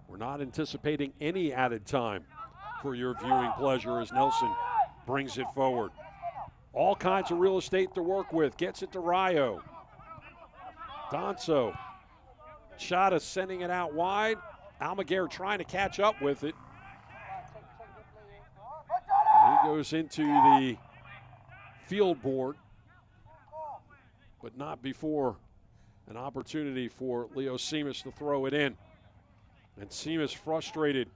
A: We're not anticipating any added time for your viewing pleasure as Nelson brings it forward. All kinds of real estate to work with. Gets it to Rayo. Donso. Chata sending it out wide. Almaguer trying to catch up with it. And he goes into the field board, but not before An opportunity for Leo Seamus to throw it in. And Seamus frustrated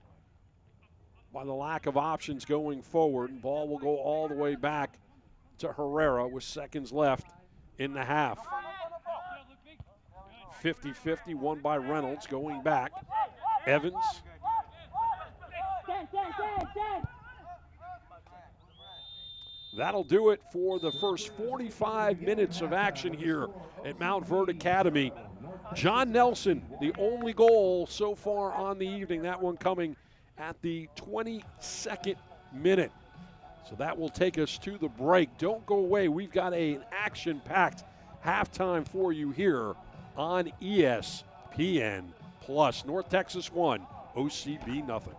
A: by the lack of options going forward. And ball will go all the way back to Herrera with seconds left in the half. 50-50, won by Reynolds, going back. Evans. That'll do it for the first 45 minutes of action here at Montverde Academy. John Nelson, the only goal so far on the evening, that one coming at the 22nd minute. So that will take us to the break. Don't go away. We've got an action-packed halftime for you here on ESPN+. North Texas 1, OCB nothing.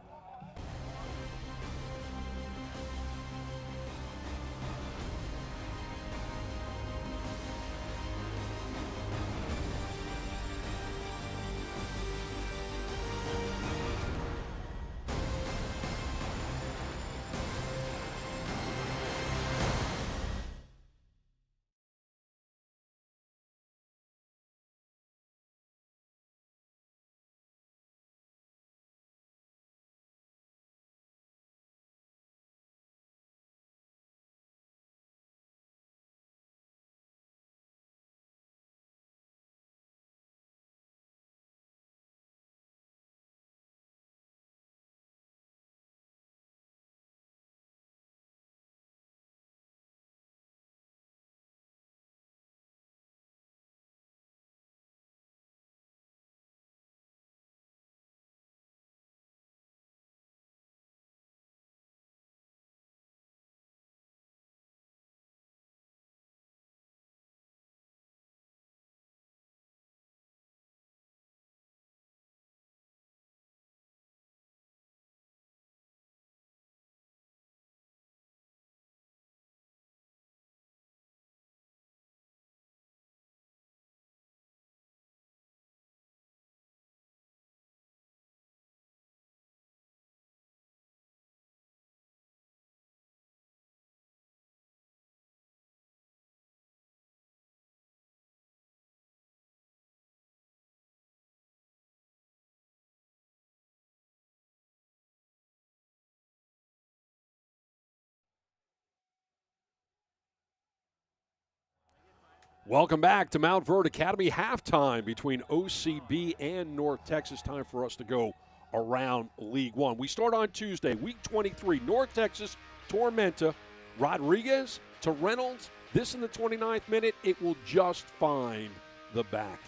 A: Welcome back to Montverde Academy. Halftime between OCB and North Texas. Time for us to go around League One. We start on Tuesday, week 23. North Texas, Tormenta, Rodriguez to Reynolds. This in the 29th minute. It will just find the back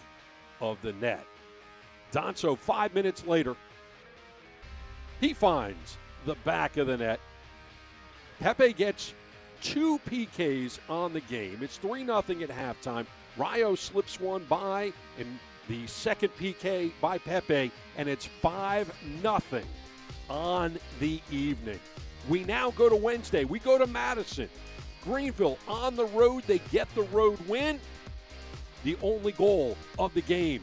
A: of the net. Donso, 5 minutes later, he finds the back of the net. Pepe gets 2 PKs on the game. It's 3-0 at halftime. Rayo slips one by, and the second PK by Pepe, and it's 5-0 on the evening. We now go to Wednesday. We go to Madison. Greenville on the road. They get the road win. The only goal of the game.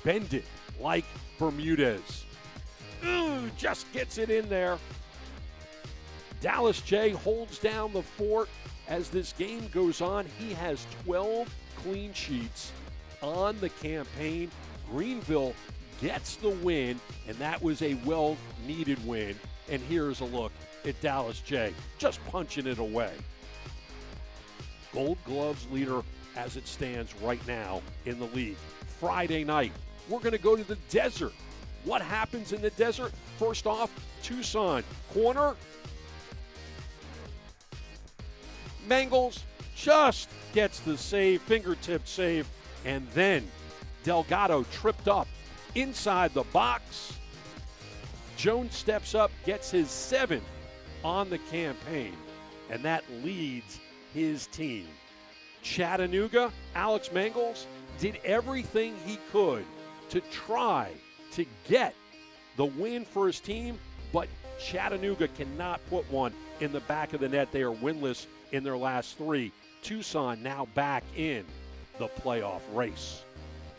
A: Bend it like Bermudez. Just gets it in there. Dallas J holds down the fort as this game goes on. He has 12 clean sheets on the campaign. Greenville gets the win, and that was a well-needed win. And here's a look at Dallas J just punching it away. Gold Gloves leader as it stands right now in the league. Friday night, we're going to go to the desert. What happens in the desert? First off, Tucson corner. Mangles just gets the save, fingertip save, and then Delgado tripped up inside the box. Jones steps up, gets his 7th on the campaign, and that leads his team. Chattanooga, Alex Mangles did everything he could to try to get the win for his team, but Chattanooga cannot put one in the back of the net. They are winless in their last 3. Tucson now back in the playoff race.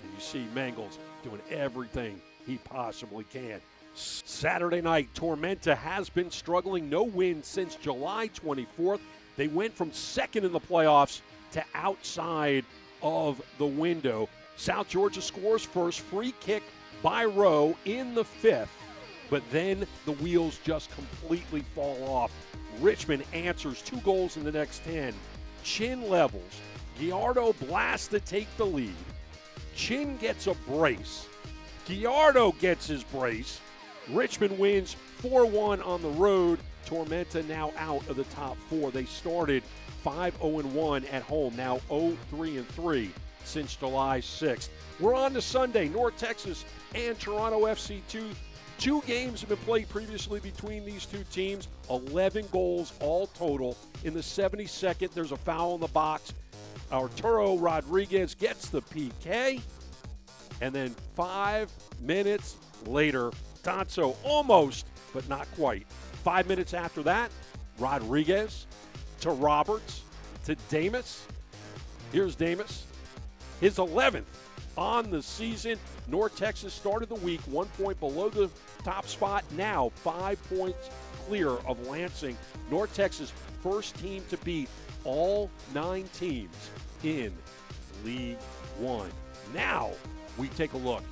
A: And you see Mangles doing everything he possibly can. Saturday night, Tormenta has been struggling. No win since July 24th. They went from second in the playoffs to outside of the window. South Georgia scores first, free kick by Rowe in the 5th, but then the wheels just completely fall off. Richmond answers 2 goals in the next 10. Chin levels. Gallardo blasts to take the lead. Chin gets a brace. Gallardo gets his brace. Richmond wins 4-1 on the road. Tormenta now out of the top 4. They started 5-0-1 at home, now 0-3-3 since July 6th. We're on to Sunday, North Texas and Toronto FC 2. 2 games have been played previously between these 2 teams. 11 goals all total. In the 72nd, there's a foul in the box. Arturo Rodriguez gets the PK. And then 5 minutes later, Danso almost, but not quite. 5 minutes after that, Rodriguez to Roberts to Damas. Here's Damas. His 11th on the season. North Texas started the week 1 point below the top spot. Now 5 points clear of Lansing. North Texas first team to beat all 9 teams in League One. Now we take a look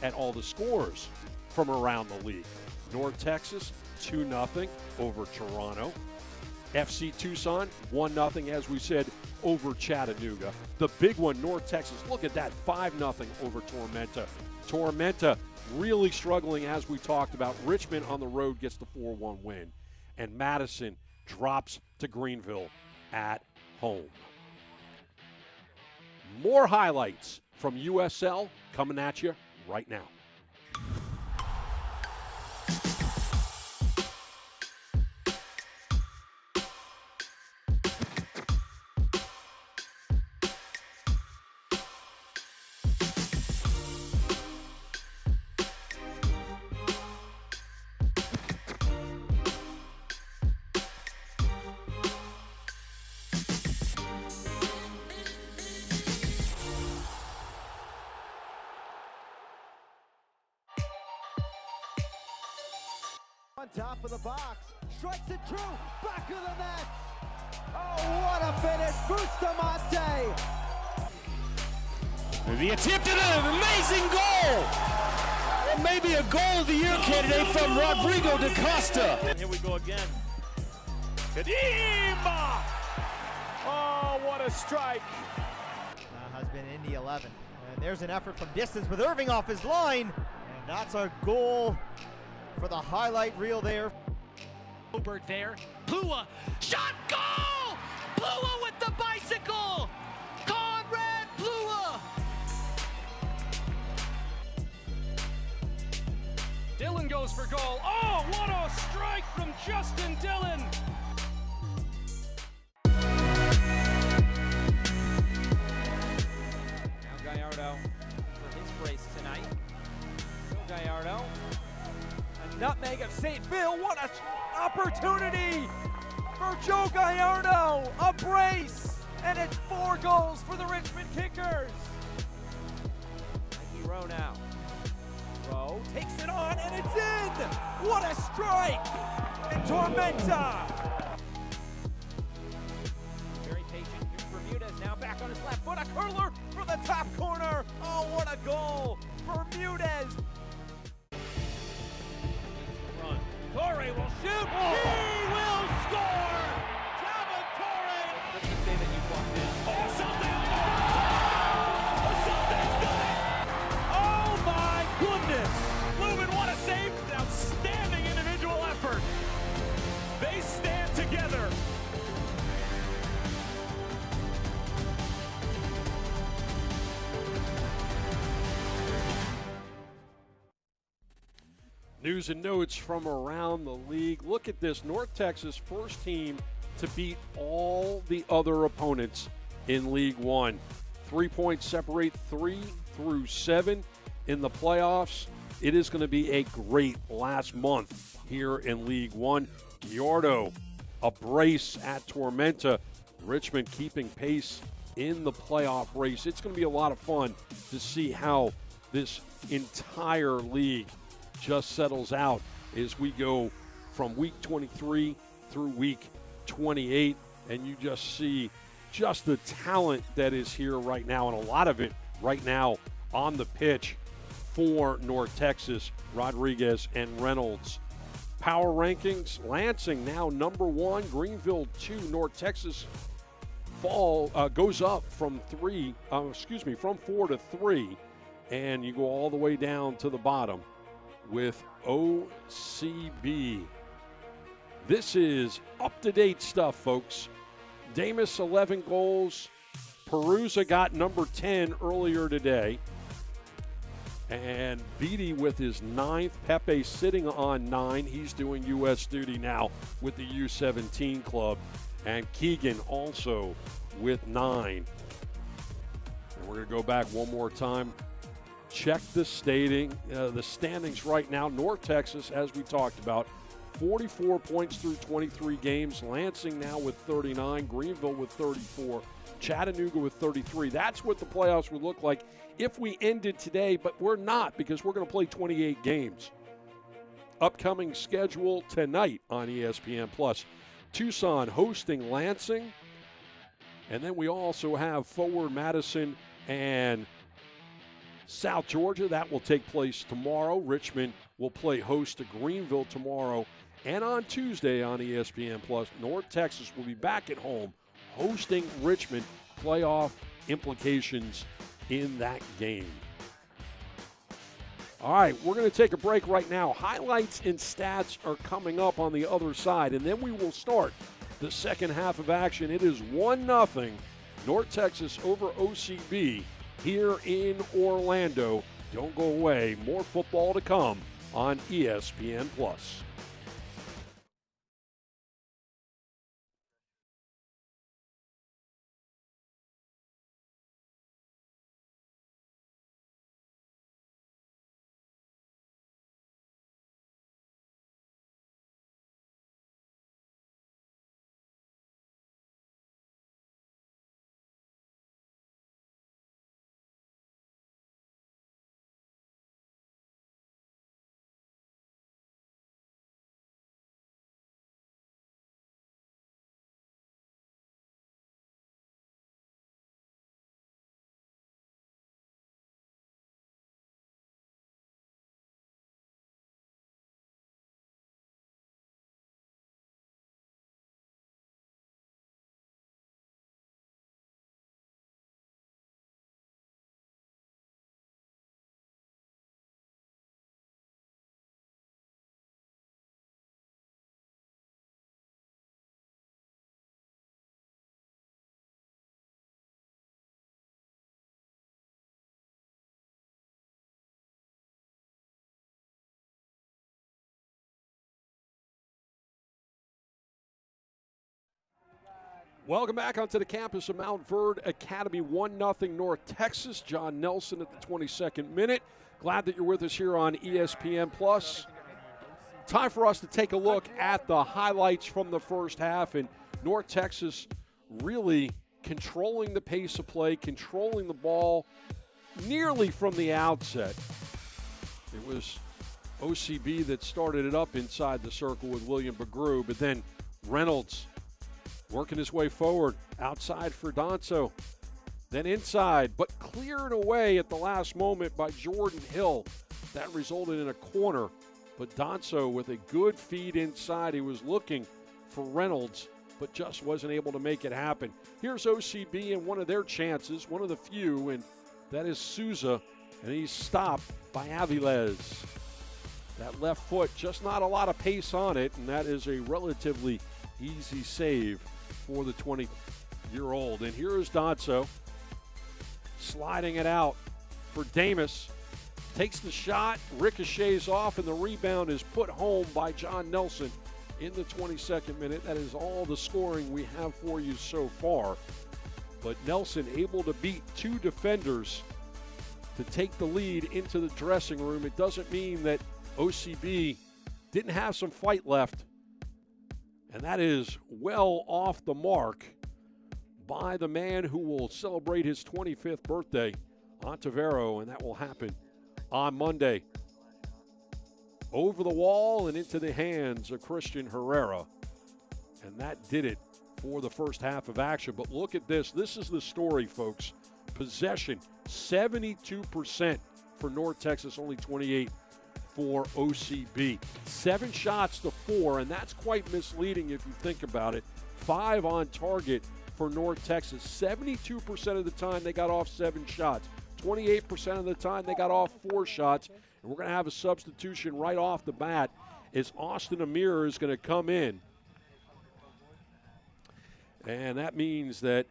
A: at all the scores from around the league. North Texas 2-0 over Toronto. FC Tucson 1-0, as we said, over Chattanooga. The big one, North Texas, look at that, 5-0 over Tormenta. Tormenta really struggling, as we talked about. Richmond on the road gets the 4-1 win. And Madison drops to Greenville at home. More highlights from USL coming at you right now.
C: On top of the box, strikes it true, back of the net. Oh, what a finish, Bustamante.
D: The attempt at an amazing goal. Or maybe a goal of the year candidate from Rodrigo da Costa.
B: And here we go again. Kadima! Oh, what a strike.
C: Has been in the 11. And there's an effort from distance with Irving off his line. And that's a goal for the highlight reel there.
E: Obert there. Plua. Shot goal! Plua with the bicycle! Conrad Plua! Dillon goes for goal. Oh, what a strike from Justin Dillon!
F: Now Gallardo for his brace tonight. Still Gallardo. A nutmeg of St. Phil. What an opportunity for Joe Gallardo. A brace. And it's 4 goals for the Richmond Kickers. Mikey Rowe now. Rowe takes it on and it's in. What a strike. And Tormenta. Very patient. Here's Bermudez now back on his left foot. A curler for the top corner. Oh, what a goal. Bermudez. Run. Torre will shoot. Oh. He will score. Calvin Torre. What did you say that you walked in? Oh, something. Something's done it. Oh my goodness. Lubin, what a save. Outstanding individual effort. They stand together.
A: News and notes from around the league. Look at this. North Texas, first team to beat all the other opponents in League One. 3 points separate 3 through 7 in the playoffs. It is going to be a great last month here in League One. Gallardo, a brace at Tormenta. Richmond keeping pace in the playoff race. It's going to be a lot of fun to see how this entire league just settles out as we go from week 23 through week 28, and you just see just the talent that is here right now, and a lot of it right now on the pitch for North Texas, Rodriguez and Reynolds. Power rankings, Lansing now number 1, Greenville 2, North Texas goes up from 4 to 3, and you go all the way down to the bottom with OCB. This is up-to-date stuff, folks. Damas 11 goals. Perusa got number 10 earlier today. And Beatty with his 9th. Pepe sitting on 9. He's doing U.S. duty now with the U17 club. And Keegan also with 9. And we're going to go back one more time. Check the standings right now. North Texas, as we talked about, 44 points through 23 games. Lansing now with 39. Greenville with 34. Chattanooga with 33. That's what the playoffs would look like if we ended today, but we're not, because we're going to play 28 games. Upcoming schedule tonight on ESPN+. Tucson hosting Lansing. And then we also have Forward Madison and South Georgia. That will take place tomorrow. Richmond will play host to Greenville tomorrow. And on Tuesday on ESPN+, North Texas will be back at home hosting Richmond. Playoff implications in that game. All right, we're going to take a break right now. Highlights and stats are coming up on the other side, and then we will start the second half of action. It is 1-0 North Texas over OCB here in Orlando. Don't go away. More football to come on ESPN+. Welcome back onto the campus of Mount Verde Academy. 1-0 North Texas. John Nelson at the 22nd minute. Glad that you're with us here on ESPN+. Time for us to take a look at the highlights from the first half. And North Texas really controlling the pace of play, controlling the ball nearly from the outset. It was OCB that started it up inside the circle with William Begru, but then Reynolds working his way forward, outside for Donso, then inside, but cleared away at the last moment by Jordan Hill. That resulted in a corner, but Donso with a good feed inside. He was looking for Reynolds, but just wasn't able to make it happen. Here's OCB in one of their chances, one of the few, and that is Souza, and he's stopped by Aviles. That left foot, just not a lot of pace on it, and that is a relatively easy save for the 20-year-old. And here is Donso sliding it out for Damas. Takes the shot, ricochets off, and the rebound is put home by John Nelson in the 22nd minute. That is all the scoring we have for you so far. But Nelson able to beat two defenders to take the lead into the dressing room. It doesn't mean that OCB didn't have some fight left. And that is well off the mark by the man who will celebrate his 25th birthday, Ontivero, and that will happen on Monday. Over the wall and into the hands of Christian Herrera. And that did it for the first half of action. But look at this. This is the story, folks. possession, 72% for North Texas, only 28 for OCB. 7 shots to 4, and that's quite misleading if you think about it. 5 on target for North Texas. 72% of the time they got off 7 shots. 28% of the time they got off 4 shots. And we're going to have a substitution right off the bat as Austin Amir is going to come in. And that means that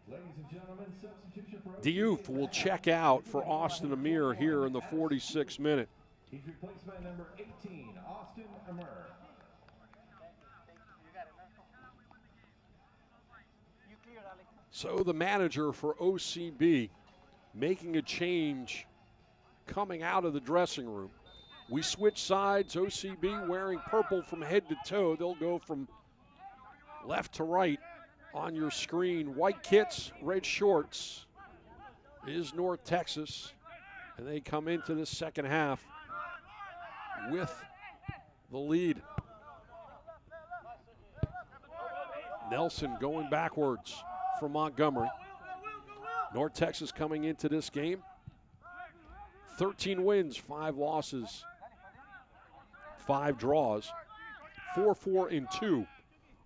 A: Diouf will check out for Austin Amir here in the 46th minute.
G: He's replaced by number 18, Austin Amir.
A: So the manager for OCB making a change coming out of the dressing room. We switch sides. OCB wearing purple from head to toe. They'll go from left to right on your screen. White kits, red shorts is North Texas. And they come into the second half with the lead. Nelson going backwards from Montgomery. North Texas coming into this game 13 wins, 5 losses, 5 draws, 4-4-2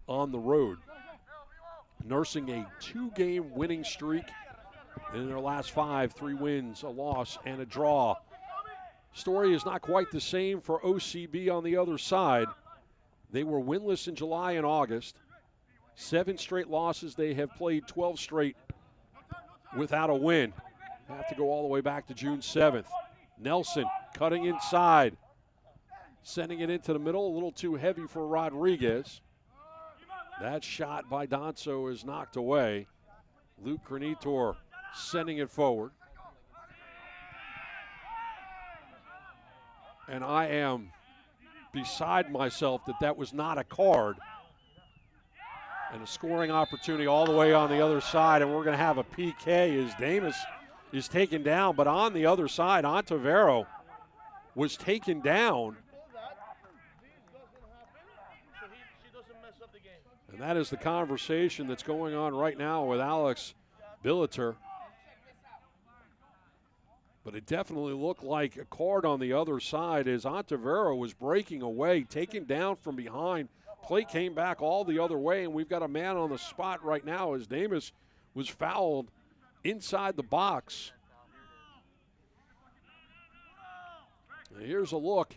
A: on the road. Nursing a 2-game winning streak. In their last 5, 3 wins, a loss, and a draw. Story is not quite the same for OCB on the other side. They were winless in July and August. 7 straight losses. They have played 12 straight without a win. Have to go all the way back to June 7th. Nelson cutting inside. Sending it into the middle. A little too heavy for Rodriguez. That shot by Donso is knocked away. Luke Granitor sending it forward. And I am beside myself that that was not a card. And a scoring opportunity all the way on the other side. And we're going to have a PK as Damus is taken down. But on the other side, Ontivero was taken down. And that is the conversation that's going on right now with Alex Billeter. But it definitely looked like a card on the other side as Ontivero was breaking away, taken down from behind. Play came back all the other way, and we've got a man on the spot right now as Damus was fouled inside the box. And here's a look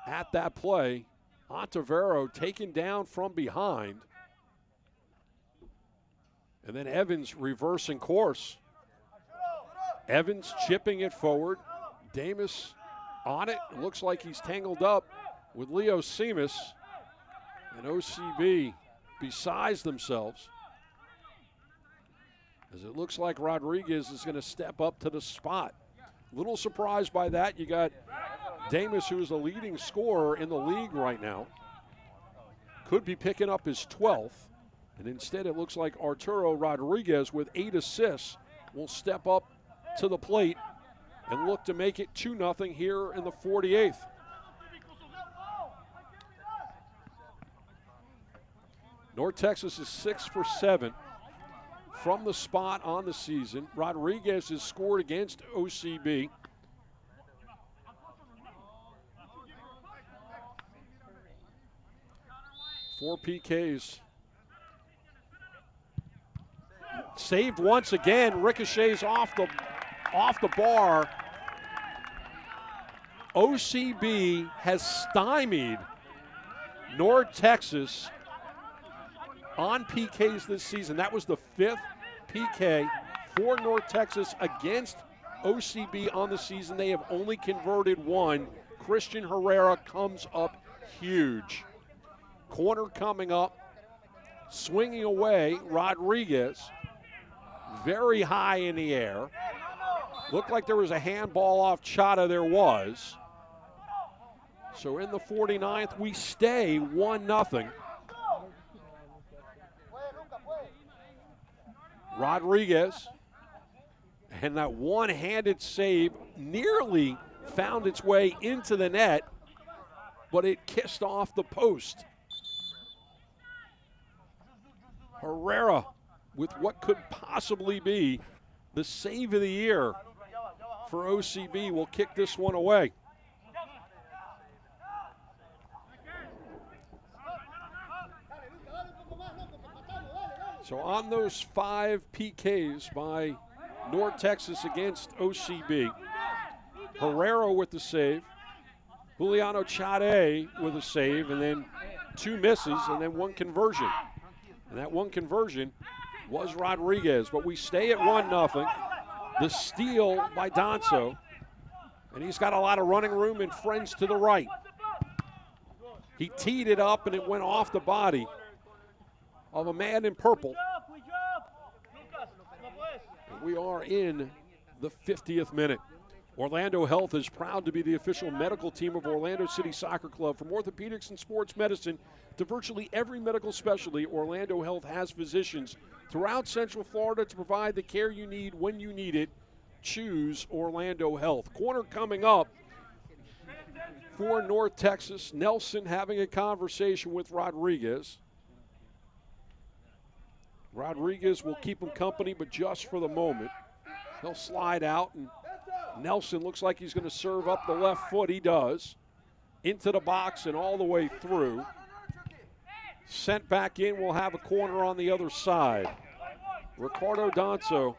A: at that play. Ontivero taken down from behind. And then Evans reversing course. Evans chipping it forward. Damus on it. Looks like he's tangled up with Leo Seamus. And OCB besides themselves. As it looks like Rodriguez is going to step up to the spot. Little surprised by that. You got Damus, who is the leading scorer in the league right now. Could be picking up his 12th. And instead it looks like Arturo Rodriguez with 8 assists will step up to the plate and look to make it 2-0 here in the 48th. North Texas is 6 for 7 from the spot on the season. Rodriguez has scored against OCB. Four PKs. Saved once again. Ricochets off the bar. OCB has stymied North Texas on PKs this season. That was the 5th PK for North Texas against OCB on the season. They have only converted 1. Christian Herrera comes up huge. Corner coming up, swinging away, Rodriguez. Very high in the air. Looked like there was a handball off Chata. There was. So in the 49th, we stay 1-0. Rodriguez, and that one-handed save nearly found its way into the net, but it kissed off the post. Herrera with what could possibly be the save of the year for OCB, will kick this one away. So on those 5 PKs by North Texas against OCB, Herrera with the save, Juliano Chade with a save, and then 2 misses, and then 1 conversion. And that 1 conversion was Rodriguez, but we stay at 1-0. The steal by Donso, and he's got a lot of running room and friends to the right. He teed it up, and it went off the body of a man in purple. And we are in the 50th minute. Orlando Health is proud to be the official medical team of Orlando City Soccer Club. From orthopedics and sports medicine to virtually every medical specialty, Orlando Health has physicians throughout Central Florida to provide the care you need when you need it. Choose Orlando Health. Corner coming up for North Texas. Nelson having a conversation with Rodriguez. Rodriguez will keep him company, but just for the moment. He'll slide out, and Nelson looks like he's going to serve up the left foot. He does. Into the box and all the way through. Sent back in. We'll have a corner on the other side. Ricardo Donso.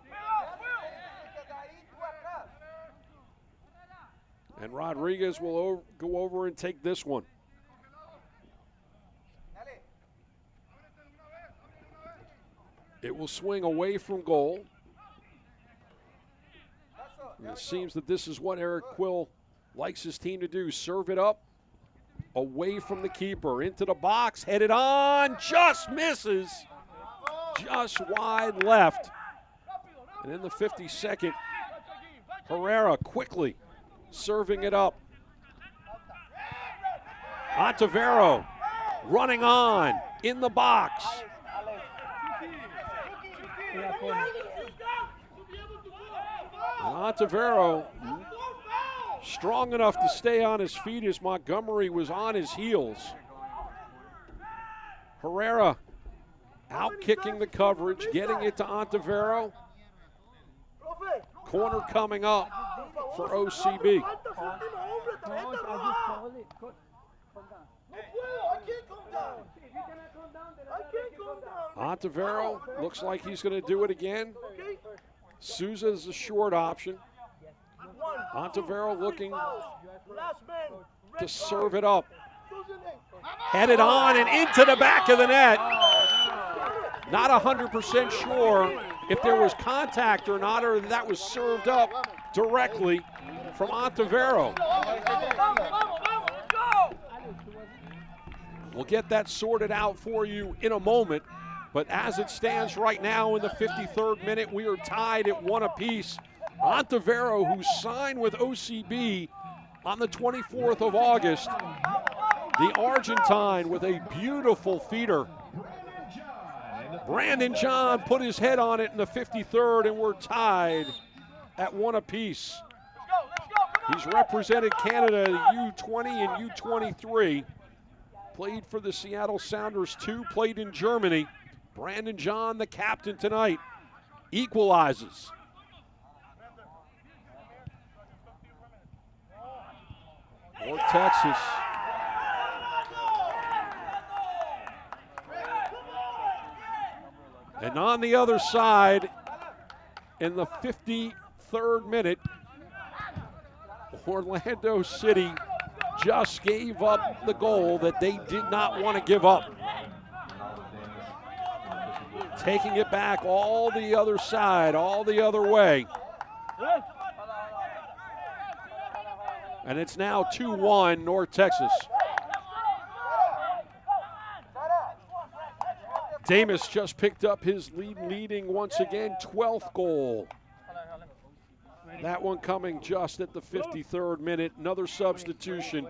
A: And Rodriguez will go over and take this one. It will swing away from goal. And it seems that this is what Eric Quill likes his team to do. Serve it up, away from the keeper, into the box, headed on, just misses. Just wide left. And in the 52nd, Herrera quickly serving it up. Ontivero running on in the box. And Ontivero strong enough to stay on his feet as Montgomery was on his heels. Herrera out kicking the coverage, getting it to Ontivero. Corner coming up for OCB. Ontivero looks like he's going to do it again. Souza is a short option. Ontivero looking to serve it up. Headed on and into the back of the net. Not 100% sure if there was contact or not, or that was served up directly from Ontivero. We'll get that sorted out for you in a moment. But as it stands right now in the 53rd minute, we are tied at 1 apiece. Ontivero, who signed with OCB on the 24th of August, the Argentine with a beautiful feeder. Brandon John put his head on it in the 53rd, and we're tied at 1 apiece. He's represented Canada U20 and U23. Played for the Seattle Sounders too, played in Germany. Brandon John, the captain tonight, equalizes. North Texas. And on the other side, in the 53rd minute, Orlando City just gave up the goal that they did not want to give up. Taking it back all the other side, all the other way. And it's now 2-1 North Texas. Damas just picked up his leading once again, 12th goal. That one coming just at the 53rd minute. Another substitution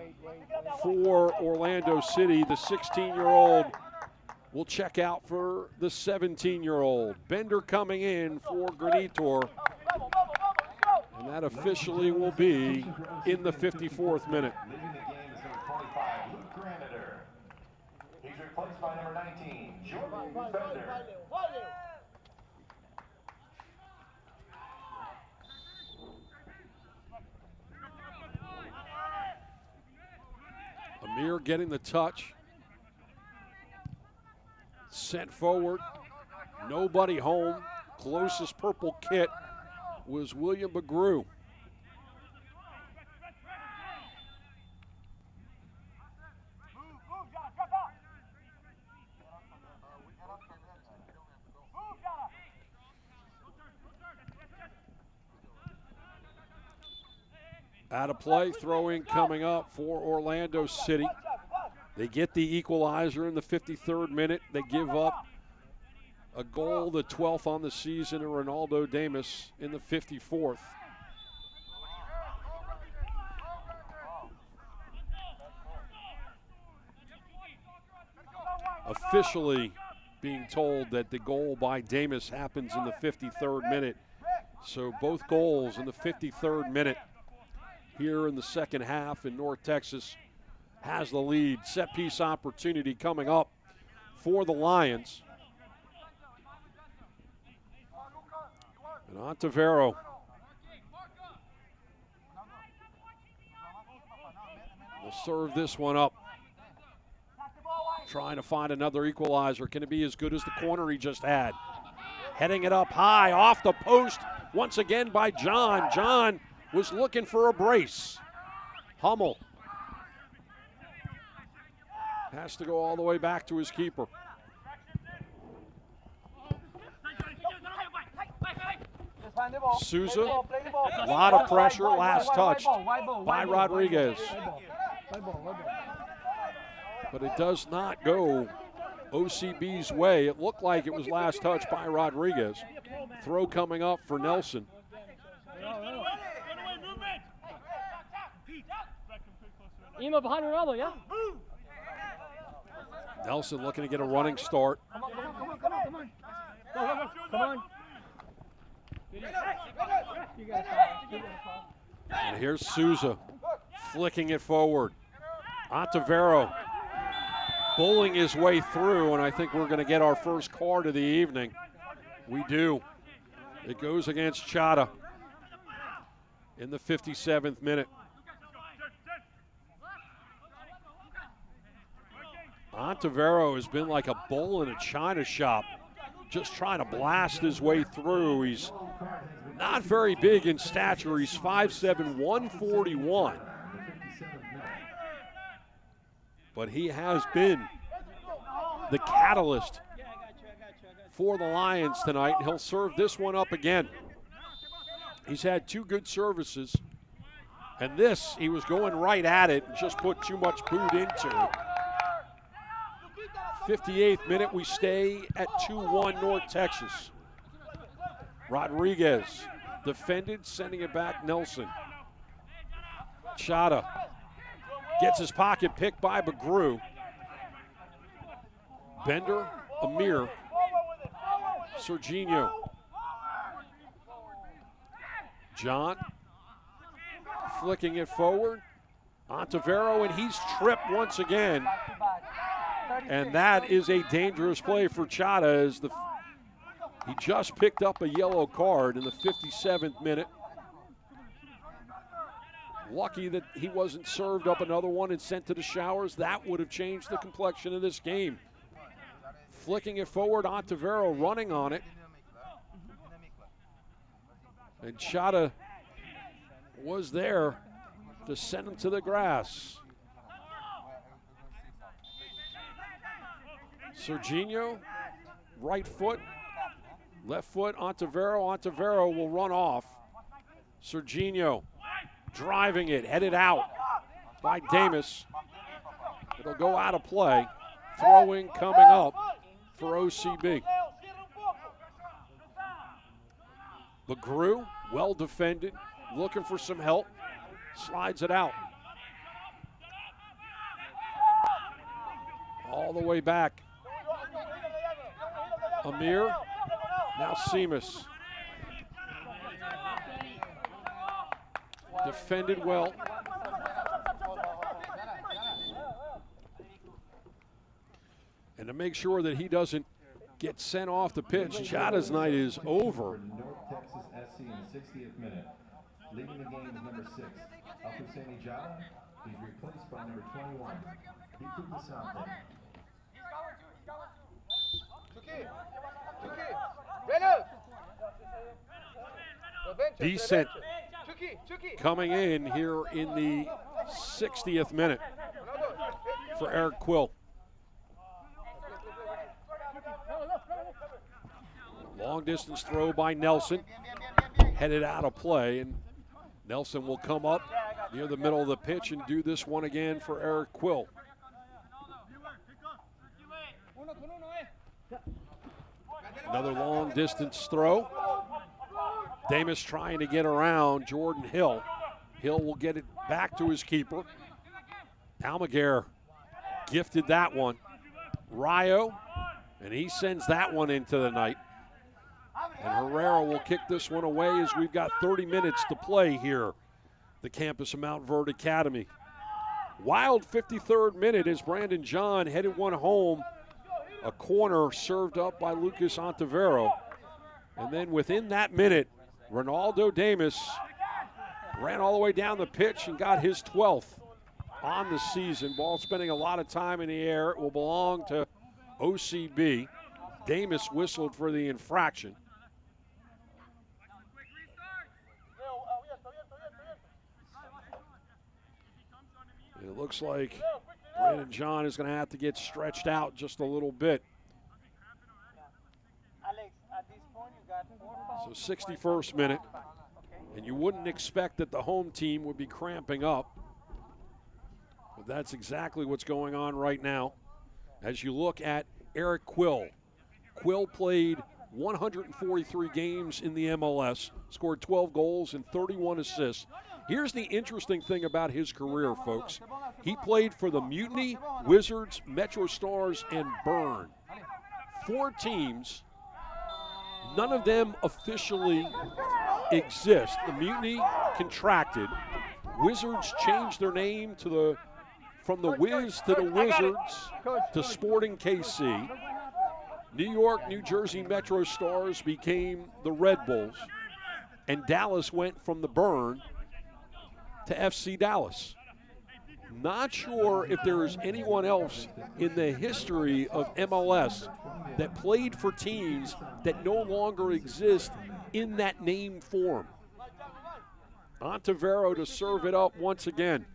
A: for Orlando City. The 16-year-old will check out for the 17-year-old. Bender coming in for Granitor. And that officially will be in the 54th minute.
G: Leaving the game is number 25, Luke Granitor. He's replaced by number 19, Jordan Bender.
A: Amir getting the touch. Sent forward. Nobody home. Closest purple kit was William McGrew. Out of play, throw-in coming up for Orlando City. They get the equalizer in the 53rd minute. They give up a goal, the 12th on the season, and Ronaldo Damas in the 54th. Officially being told that the goal by Damas happens in the 53rd minute. So both goals in the 53rd minute here in the second half, and North Texas has the lead. Set piece opportunity coming up for the Lions. And Ontivero will serve this one up. Trying to find another equalizer. Can it be as good as the corner he just had? Heading it up high, off the post, once again by John. John was looking for a brace. Hummel has to go all the way back to his keeper. Souza, a lot of pressure, last touched by Rodriguez. But it does not go OCB's way. It looked like it was last touched by Rodriguez. Throw coming up for Nelson.
B: Ema behind Ronaldo, yeah?
A: Nelson looking to get a running start.
B: Come on. Come on.
A: And here's Souza flicking it forward. Ontivero bowling his way through, and I think we're going to get our first card of the evening. We do. It goes against Chata in the 57th minute. Ontivero has been like a bull in a china shop, just trying to blast his way through. He's not very big in stature. He's 5'7", 141. But he has been the catalyst for the Lions tonight. He'll serve this one up again. He's had two good services. And this, he was going right at it and just put too much boot into it. 58th minute, we stay at 2-1 North Texas. Rodriguez defended, sending it back Nelson. Chata gets his pocket picked by McGrew. Bender, Amir, Serginho. John flicking it forward. Ontivero, and he's tripped once again. And that is a dangerous play for Chata as he just picked up a yellow card in the 57th minute. Lucky that he wasn't served up another one and sent to the showers. That would have changed the complexion of this game. Flicking it forward, Ontivero running on it. And Chata was there to send him to the grass. Serginho, right foot, left foot, Ontivero. Ontivero will run off. Serginho driving it, headed out by Damas. It'll go out of play. Throwing coming up for OCB. McGrew, well defended, looking for some help. Slides it out. All the way back. Amir, now Seamus. Defended well. And to make sure that he doesn't get sent off the pitch, Chata's night is over.
G: North Texas SC in the 60th minute. Leading the game is number 6, Alfuseni Jada. He's replaced by number 21, Piku Desante.
A: Decent coming in here in the 60th minute for Eric Quill. Long distance throw by Nelson, headed out of play, and Nelson will come up near the middle of the pitch and do this one again for Eric Quill. Another long distance throw. Damus trying to get around Jordan Hill. Hill will get it back to his keeper. Almaguer gifted that one. Rayo, and he sends that one into the night. And Herrera will kick this one away as we've got 30 minutes to play here, the campus of Mount Verde Academy. Wild 53rd minute as Brandon John headed one home. A corner served up by Lucas Ontivero. And then within that minute, Ronaldo Damus ran all the way down the pitch and got his 12th on the season. Ball spending a lot of time in the air. It will belong to OCB. Damus whistled for the infraction. It looks like Brandon John is going to have to get stretched out just a little bit. So 61st minute, and you wouldn't expect that the home team would be cramping up, but that's exactly what's going on right now. As you look at Eric Quill, Quill played 143 games in the MLS, scored 12 goals and 31 assists. Here's the interesting thing about his career, folks. He played for the Mutiny, Wizards, Metro Stars, and Burn. 4 teams. None of them officially exist. The Mutiny contracted. Wizards changed their name from the Wiz to the Wizards to Sporting KC. New York, New Jersey Metro Stars became the Red Bulls. And Dallas went from the Burn to FC Dallas. Not sure if there is anyone else in the history of MLS that played for teams that no longer exist in that name form. Ontivero to serve it up once again.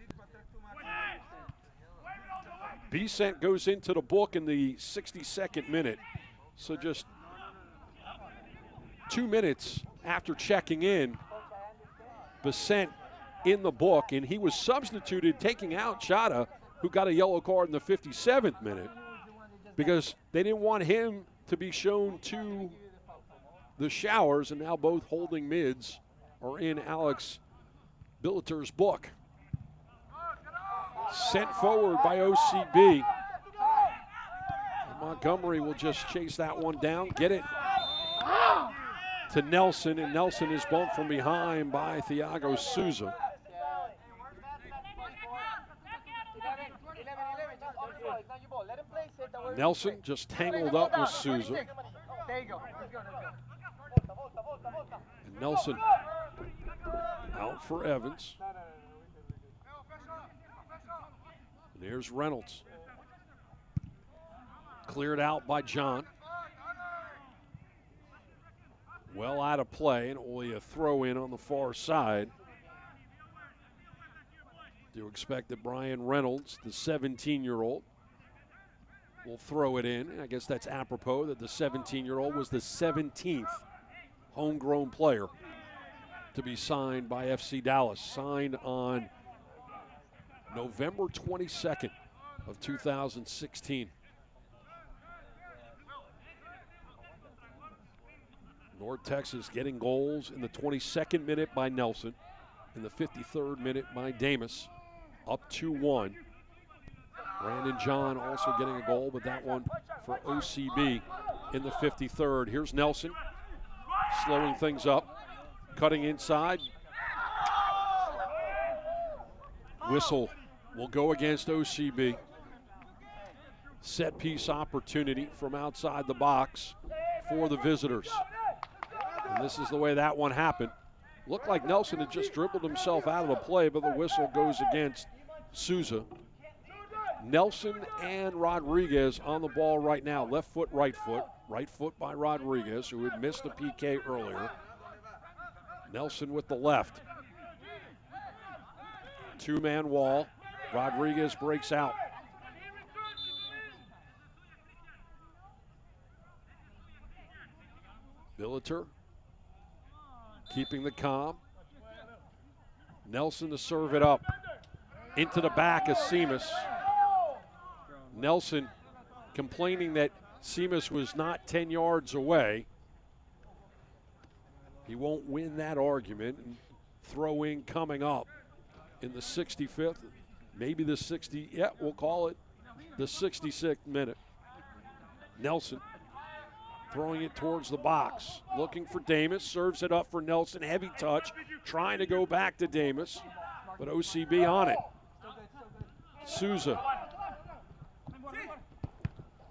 A: Vicent goes into the book in the 62nd minute. So just 2 minutes after checking in, Vicent in the book, and he was substituted, taking out Chata, who got a yellow card in the 57th minute, because they didn't want him to be shown to the showers, and now both holding mids are in Alex Billeter's book. Sent forward by OCB. And Montgomery will just chase that one down, get it to Nelson, and Nelson is bumped from behind by Thiago Souza. Nelson just tangled up with Souza. And Nelson out for Evans. And there's Reynolds. Cleared out by John. Well out of play, and only a throw in on the far side. Do expect that Brian Reynolds, the 17-year-old, will throw it in. I guess that's apropos that the 17-year-old was the 17th homegrown player to be signed by FC Dallas. Signed on November 22nd of 2016. North Texas getting goals in the 22nd minute by Nelson, in the 53rd minute by Damus, up 2-1. Brandon John also getting a goal, but that one for OCB in the 53rd. Here's Nelson, slowing things up, cutting inside. Whistle will go against OCB. Set piece opportunity from outside the box for the visitors. And this is the way that one happened. Looked like Nelson had just dribbled himself out of the play, but the whistle goes against Souza. Nelson and Rodriguez on the ball right now. Left foot, right foot. Right foot by Rodriguez, who had missed the PK earlier. Nelson with the left. Two-man wall. Rodriguez breaks out. Billeter keeping the calm. Nelson to serve it up. Into the back of Seamus. Nelson complaining that Seamus was not 10 yards away. He won't win that argument. And throw in coming up in the 65th, maybe the 60, yeah, we'll call it the 66th minute. Nelson throwing it towards the box, looking for Damus, serves it up for Nelson, heavy touch, trying to go back to Damus, but OCB on it. Souza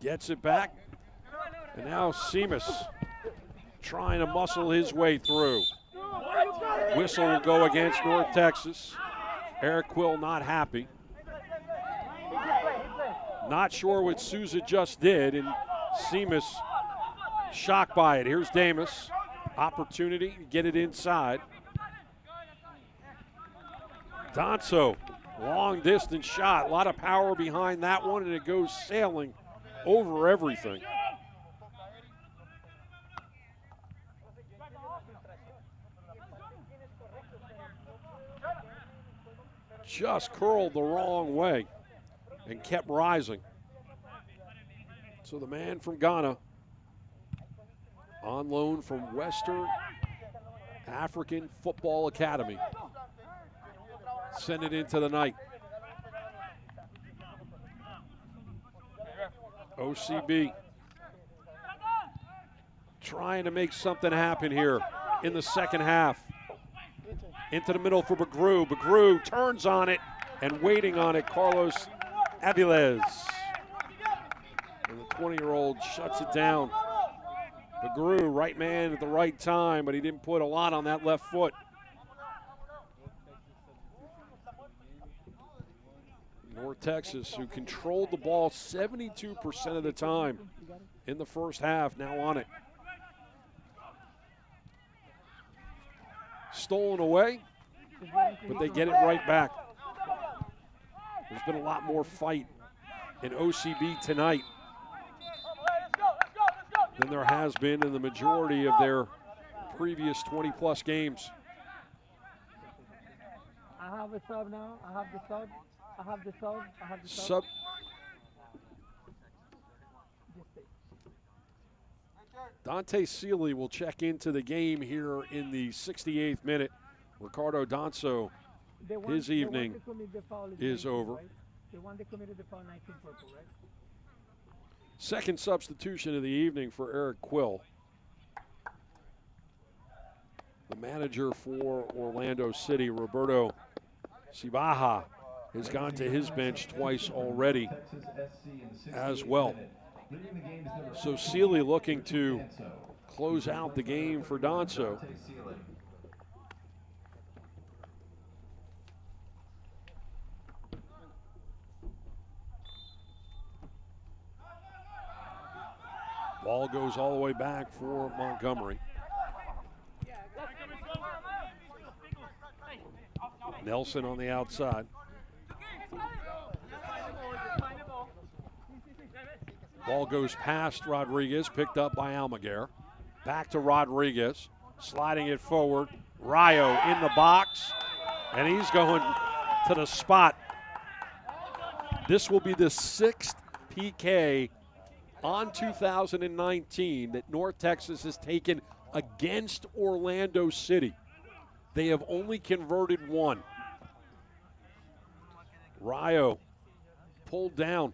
A: gets it back, and now Seamus trying to muscle his way through. Whistle will go against North Texas. Eric Quill not happy. Not sure what Souza just did, and Seamus shocked by it. Here's Damus. Opportunity to get it inside. Donso, long distance shot. A lot of power behind that one, and it goes sailing over everything. Just curled the wrong way and kept rising. So the man from Ghana, on loan from Western African Football Academy, sent it into the night. OCB trying to make something happen here in the second half. Into the middle for Bagru. Bagru turns on it and waiting on it, Carlos Aviles. And the 20-year-old shuts it down. Bagru, right man at the right time, but he didn't put a lot on that left foot. North Texas, who controlled the ball 72% of the time in the first half, now on it. Stolen away, but they get it right back. There's been a lot more fight in OCB tonight than there has been in the majority of their previous 20-plus games.
B: I have a sub now. I have the sub. I have the sub. I have the
A: sub. Dante Sealy will check into the game here in the 68th minute. Ricardo Donso, his evening is over.
B: Right? The one that committed the foul 19 purple, right?
A: Second substitution of the evening for Eric Quill. The manager for Orlando City, Roberto Cibaja, has gone to his bench twice already as well. So Sealy looking to close out the game for Donso. Ball goes all the way back for Montgomery. Nelson on the outside. Ball goes past Rodriguez, picked up by Almaguer. Back to Rodriguez, sliding it forward. Rayo in the box, and he's going to the spot. This will be the 6th PK on 2019 that North Texas has taken against Orlando City. They have only converted one. Rayo pulled down.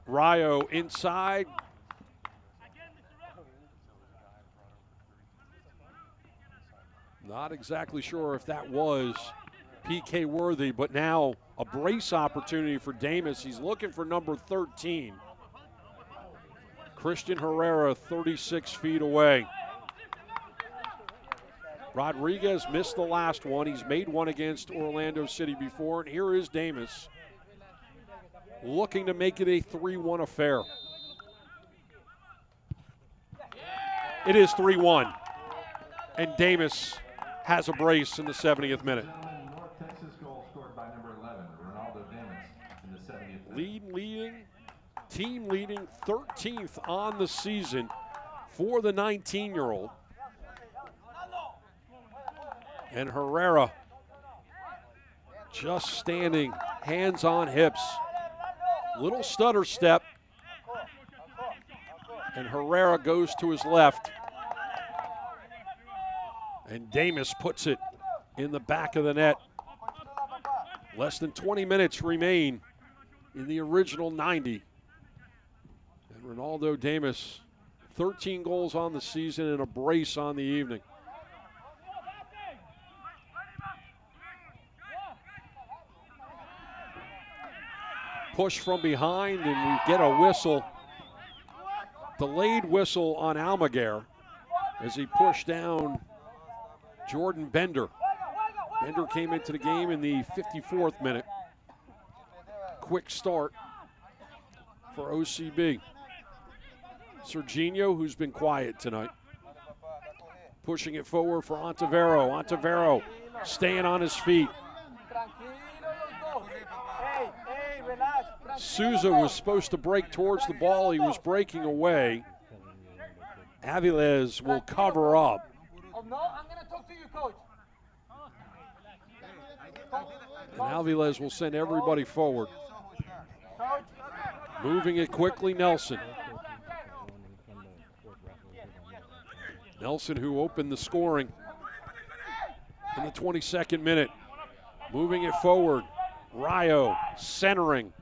A: Rayo inside. Not exactly sure if that was PK worthy, but now a brace opportunity for Damus. He's looking for number 13. Christian Herrera 36 feet away. Rodriguez missed the last one. He's made one against Orlando City before, and here is Damus looking to make it a 3-1 affair. It is 3-1, and Damus has a brace in the 70th minute.
G: North Texas goal scored by number 11, Ronaldo Damus, in the 70th minute.
A: Team leading 13th on the season for the 19-year-old. And Herrera just standing, hands on hips. Little stutter step. And Herrera goes to his left. And Damus puts it in the back of the net. Less than 20 minutes remain in the original 90. And Ronaldo Damus, 13 goals on the season and a brace on the evening. Push from behind, and we get a whistle. Delayed whistle on Almaguer as he pushed down Jordan Bender. Bender came into the game in the 54th minute. Quick start for OCB. Serginho, who's been quiet tonight, pushing it forward for Ontivero. Ontivero staying on his feet. Souza was supposed to break towards the ball. He was breaking away. Aviles will cover up.
B: Oh, no, I'm going to talk to you, coach.
A: And Aviles will send everybody forward. Moving it quickly, Nelson. Nelson, who opened the scoring in the 22nd minute. Moving it forward. Rayo centering.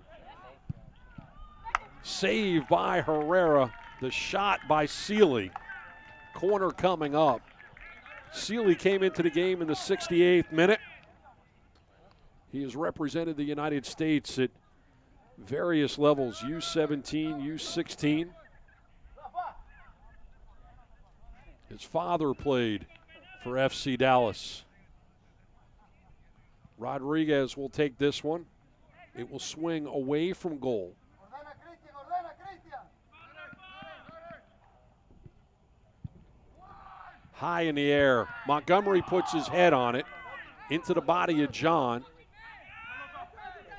A: Saved by Herrera. The shot by Sealy. Corner coming up. Sealy came into the game in the 68th minute. He has represented the United States at various levels, U17, U16. His father played for FC Dallas. Rodriguez will take this one. It will swing away from goal. High in the air. Montgomery puts his head on it into the body of John.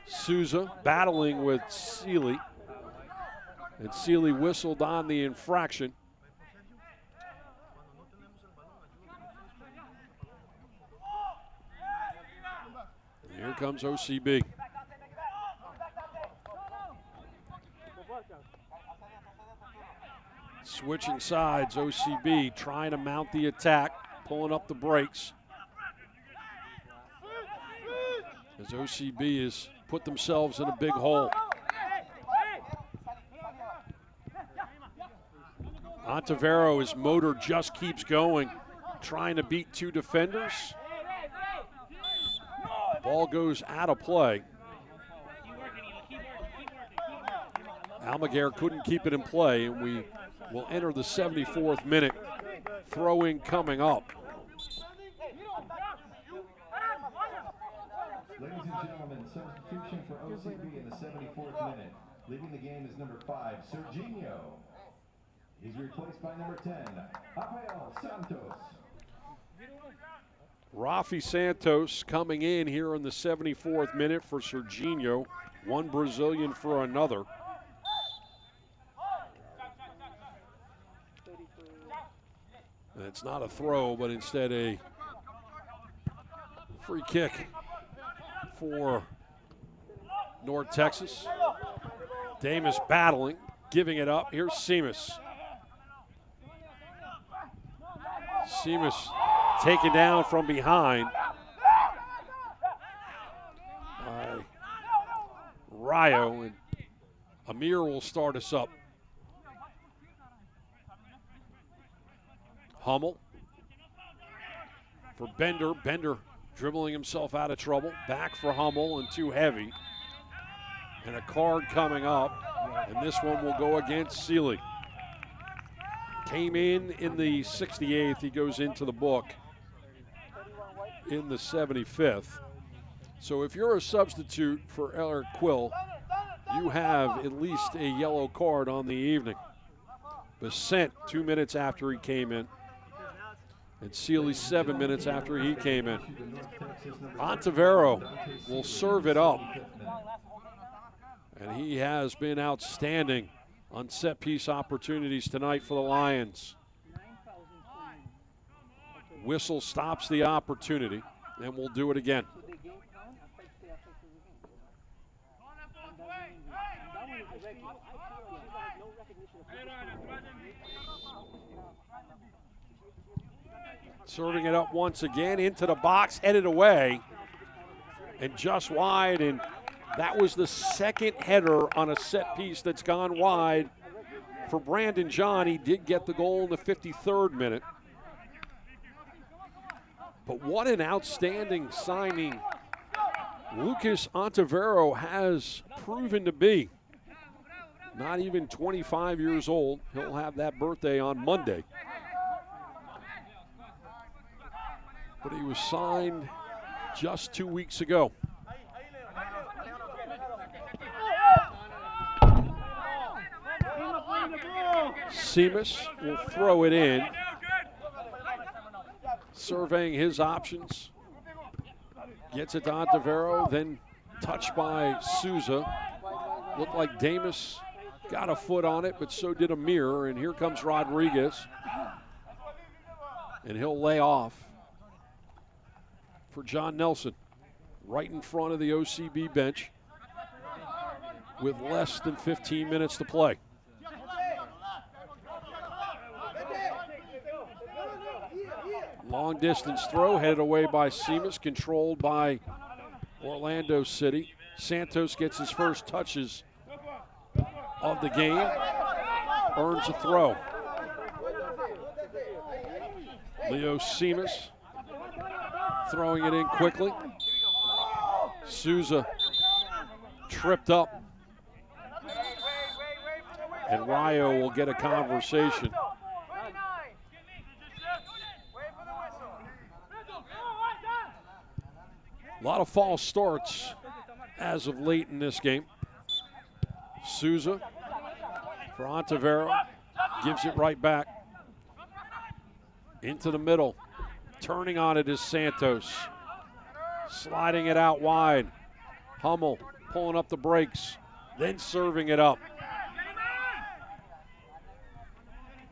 A: Souza battling with Sealy. And Sealy whistled on the infraction. And here comes OCB. Switching sides, OCB trying to mount the attack, pulling up the brakes. As OCB has put themselves in a big hole. Ontivero, his motor just keeps going, trying to beat two defenders. Ball goes out of play. Almaguer couldn't keep it in play, and we will enter the 74th minute. Throw-in coming up.
G: Ladies and gentlemen, substitution for OCB in the 74th minute. Leaving the game is number 5, Serginho. He's replaced by number 10, Rafael Santos.
A: Rafi Santos coming in here in the 74th minute for Serginho. One Brazilian for another. And it's not a throw, but instead a free kick for North Texas. Damus battling, giving it up. Here's Seamus. Seamus taken down from behind by Rayo, and Amir will start us up. Hummel for Bender. Bender dribbling himself out of trouble. Back for Hummel and too heavy. And a card coming up, and this one will go against Sealy. Came in the 68th. He goes into the book in the 75th. So if you're a substitute for Eric Quill, you have at least a yellow card on the evening. Besant 2 minutes after he came in, and Sealy 7 minutes after he came in. Ontivero will serve it up, and he has been outstanding on set-piece opportunities tonight for the Lions. Whistle stops the opportunity, and we'll do it again. Serving it up once again into the box, headed away, and just wide, and that was the second header on a set piece that's gone wide for Brandon John. He did get the goal in the 53rd minute. But what an outstanding signing Lucas Ontivero has proven to be. Not even 25 years old. He'll have that birthday on Monday. But he was signed just 2 weeks ago. Seamus will throw it in. Surveying his options. Gets it to Ontivero, then touched by Souza. Looked like Damus got a foot on it, but so did Amir. And here comes Rodriguez. And he'll lay off for John Nelson, right in front of the OCB bench with less than 15 minutes to play. Long distance throw headed away by Seamus, controlled by Orlando City. Santos gets his first touches of the game, earns a throw. Leo Seamus throwing it in quickly. Souza tripped up. And Rayo will get a conversation. A lot of false starts as of late in this game. Souza for Ontivero, gives it right back. Into the middle. Turning on it is Santos. Sliding it out wide. Hummel pulling up the brakes, then serving it up.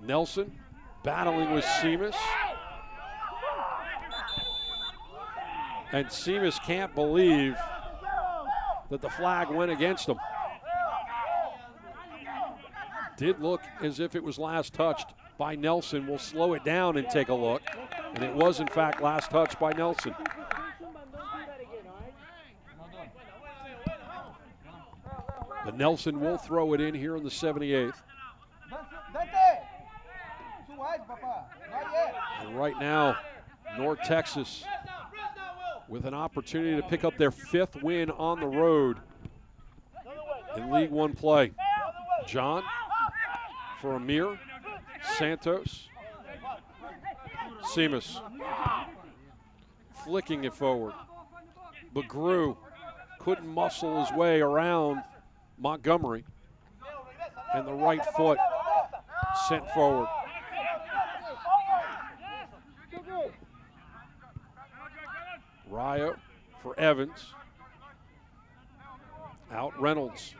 A: Nelson battling with Seamus. And Seamus can't believe that the flag went against him. Did look as if it was last touched by Nelson. We'll slow it down and take a look. And it was, in fact, last touch by Nelson. But Nelson will throw it in here in the 78th. And right now, North Texas with an opportunity to pick up their 5th win on the road in League One play. John for Amir. Santos. Seamus flicking it forward. Bagru couldn't muscle his way around Montgomery. And the right foot sent forward. Rayo for Evans. Out Reynolds.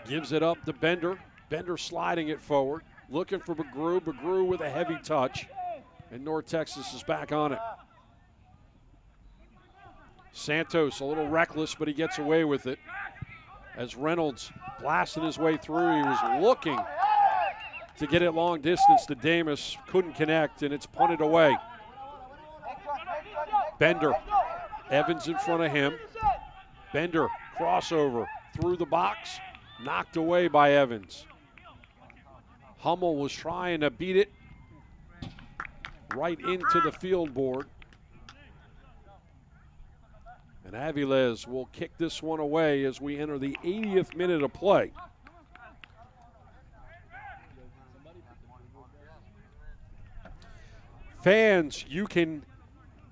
A: Gives it up to Bender. Bender sliding it forward. Looking for Bagru. Bagru with a heavy touch. And North Texas is back on it. Santos a little reckless, but he gets away with it. As Reynolds blasted his way through, he was looking to get it long distance to Damus. Couldn't connect, and it's punted away. Bender. Evans in front of him. Bender, crossover through the box. Knocked away by Evans. Hummel was trying to beat it right into the field board. And Aviles will kick this one away as we enter the 80th minute of play. Fans, you can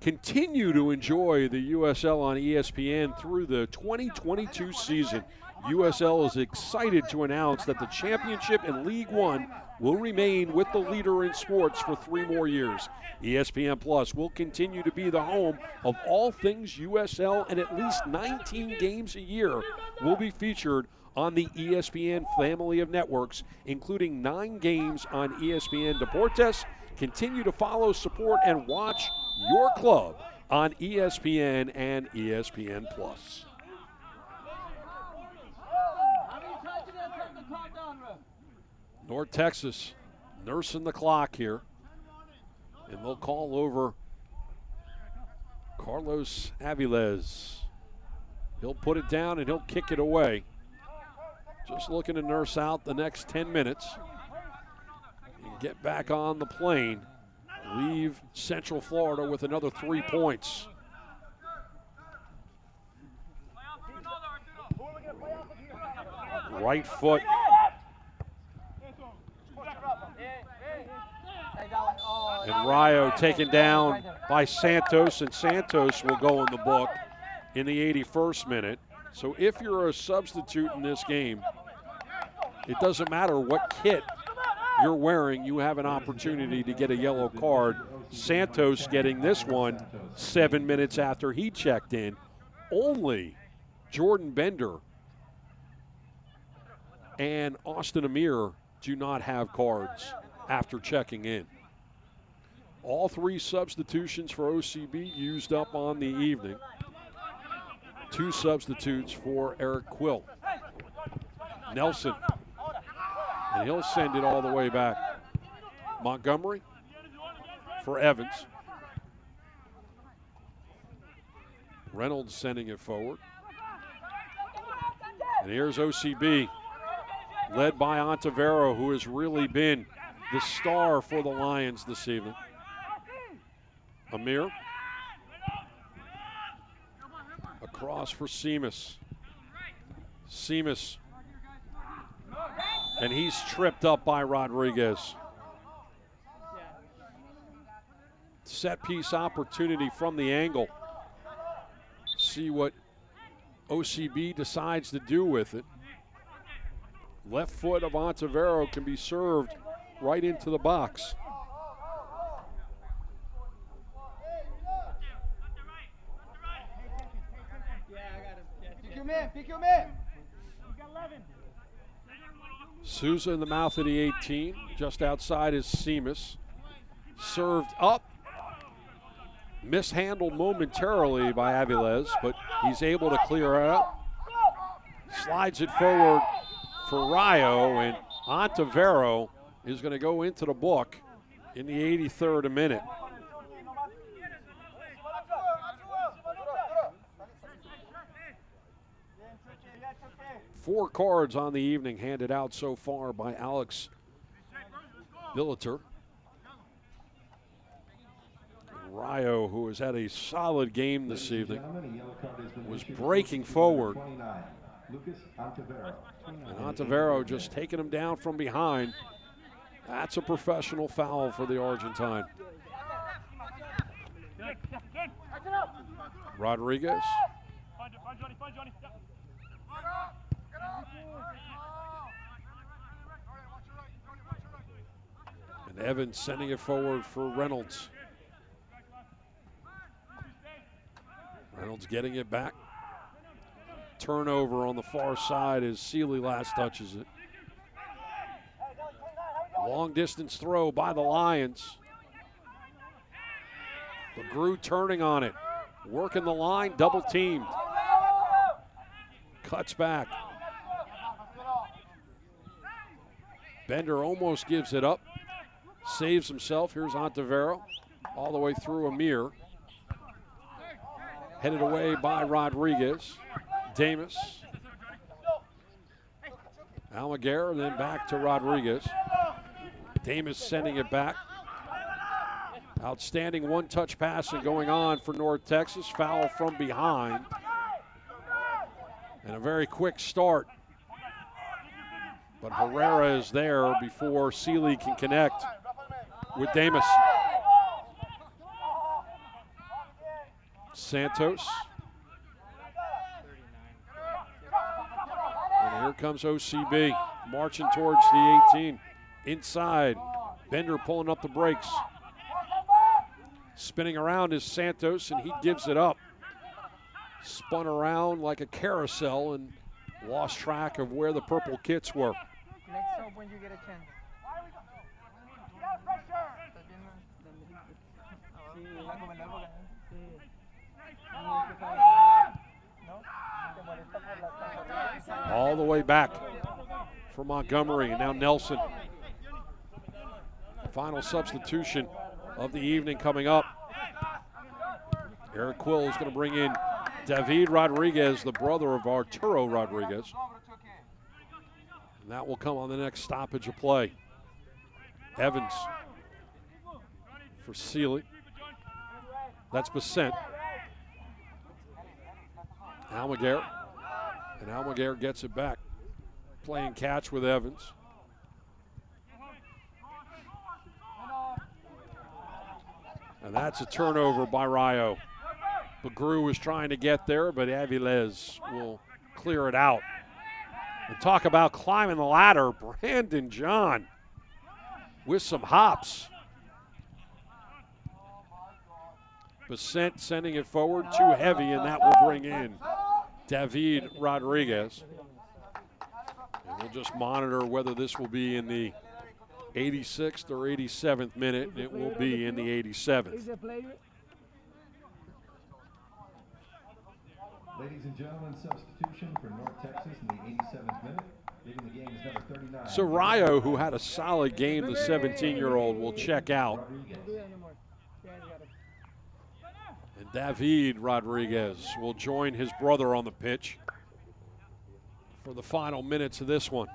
A: continue to enjoy the USL on ESPN through the 2022 season. USL is excited to announce that the championship in League One will remain with the leader in sports for 3 more years. ESPN Plus will continue to be the home of all things USL, and at least 19 games a year will be featured on the ESPN family of networks, including 9 games on ESPN Deportes. Continue to follow, support, and watch your club on ESPN and ESPN Plus. North Texas nursing the clock here. And they'll call over Carlos Aviles. He'll put it down and he'll kick it away. Just looking to nurse out the next 10 minutes and get back on the plane. Leave Central Florida with another 3 points. Right foot. And Rayo taken down by Santos, and Santos will go in the book in the 81st minute. So if you're a substitute in this game, it doesn't matter what kit you're wearing, you have an opportunity to get a yellow card. Santos getting this one 7 minutes after he checked in. Only Jordan Bender and Austin Amir do not have cards after checking in. All 3 substitutions for OCB used up on the evening. 2 substitutes for Eric Quill. Nelson, and he'll send it all the way back. Montgomery for Evans. Reynolds sending it forward. And here's OCB, led by Ontivero, who has really been the star for the Lions this evening. Amir. Across for Seamus. Seamus. And he's tripped up by Rodriguez. Set piece opportunity from the angle. See what OCB decides to do with it. Left foot of Ontivero can be served right into the box. Souza in the mouth of the 18, just outside is Seamus. Served up. Mishandled momentarily by Aviles, but he's able to clear it up. Slides it forward for Rayo, and Ontivero is going to go into the book in the 83rd minute. Four cards on the evening handed out so far by Alex Billeter. Rayo, who has had a solid game this evening, was breaking forward. And Ontivero just taking him down from behind. That's a professional foul for the Argentine. Rodriguez. And Evans sending it forward for Reynolds. Reynolds getting it back. Turnover on the far side as Sealy last touches it. Long distance throw by the Lions. LeGroux turning on it. Working the line, double teamed. Cuts back. Bender almost gives it up. Saves himself. Here's Ontivero. All the way through Amir. Headed away by Rodriguez. Damas. Almaguer, then back to Rodriguez. Damas sending it back. Outstanding one-touch passing going on for North Texas. Foul from behind. And a very quick start. But Herrera is there before Sealy can connect with Damas. Santos. And here comes OCB marching towards the 18. Inside, Bender pulling up the brakes. Spinning around is Santos, and he gives it up. Spun around like a carousel and lost track of where the purple kits were.
H: Next up when you get a chance.
A: All the way back for Montgomery, and now Nelson. Final substitution of the evening coming up. Eric Quill is going to bring in David Rodriguez, the brother of Arturo Rodriguez. And that will come on the next stoppage of play. Evans for Sealy. That's Bissett. Almaguer. And Almaguer gets it back. Playing catch with Evans. And that's a turnover by Rayo. Bagru was trying to get there, but Aviles will clear it out. And talk about climbing the ladder. Brandon John with some hops. Bissett sending it forward, too heavy, and that will bring in David Rodriguez. And we'll just monitor whether this will be in the 86th or 87th minute. It will be in the 87th.
G: Ladies and gentlemen, substitution for North Texas in the 87th minute. Leaving the game is number 39.
A: So Rayo, who had a solid game, the 17-year-old, will check out. And David Rodriguez will join his brother on the pitch for the final minutes of this one.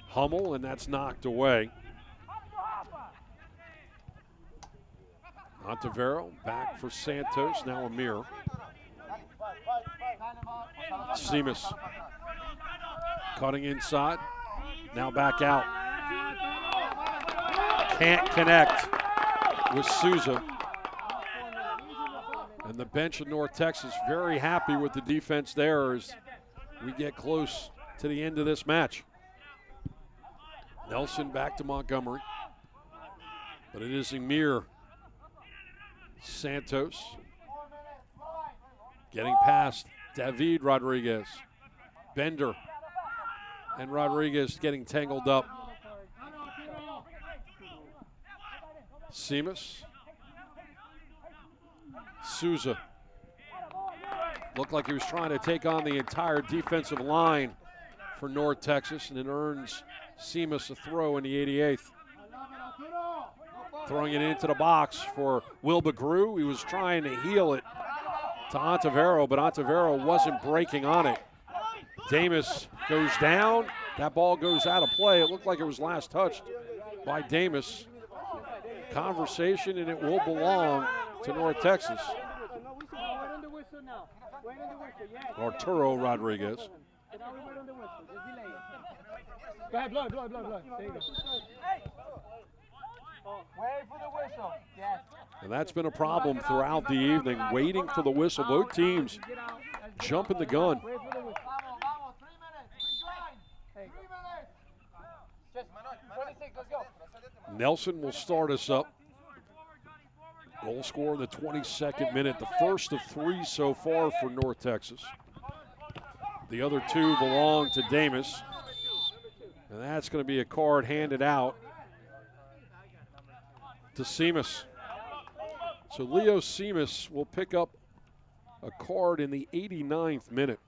A: Hummel, and that's knocked away. Montevero back for Santos, now Amir. Simas cutting inside, now back out. Can't connect with Souza. And the bench of North Texas very happy with the defense there as we get close to the end of this match. Nelson back to Montgomery. But it is Amir. Santos getting past David Rodriguez. Bender and Rodriguez getting tangled up. Simas. Souza. Looked like he was trying to take on the entire defensive line for North Texas, and it earns Simas a throw in the 88th. Throwing it into the box for Will Bagru. He was trying to heel it to Ontivero, but Ontivero wasn't breaking on it. Damas goes down. That ball goes out of play. It looked like it was last touched by Damas. Conversation, and it will belong to North Texas. Arturo Rodriguez.
H: Go ahead, blow. There you go. Wait for the whistle. Yes.
A: And that's been a problem throughout the evening, waiting for the whistle. Both teams jumping the gun.
H: Wait for the whistle. 3 minutes. Just 26, let's go.
A: Nelson will start us up. Goal scorer in the 22nd minute, the first of 3 so far for North Texas. The other 2 belong to Damas. And that's going to be a card handed out to Simas. So Leo Simas will pick up a card in the 89th minute.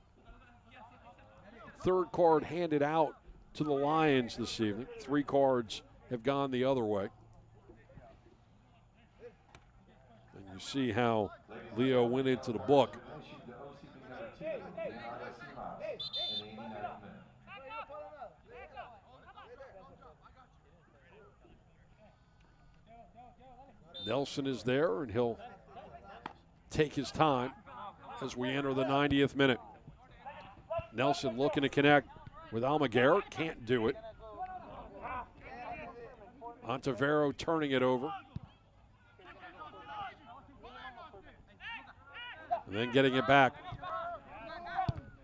A: 3rd card handed out to the Lions this evening. 3 cards have gone the other way. And you see how Leo went into the book. Nelson is there, and he'll take his time as we enter the 90th minute. Nelson looking to connect with Almaguer, can't do it. Ontivero turning it over. And then getting it back.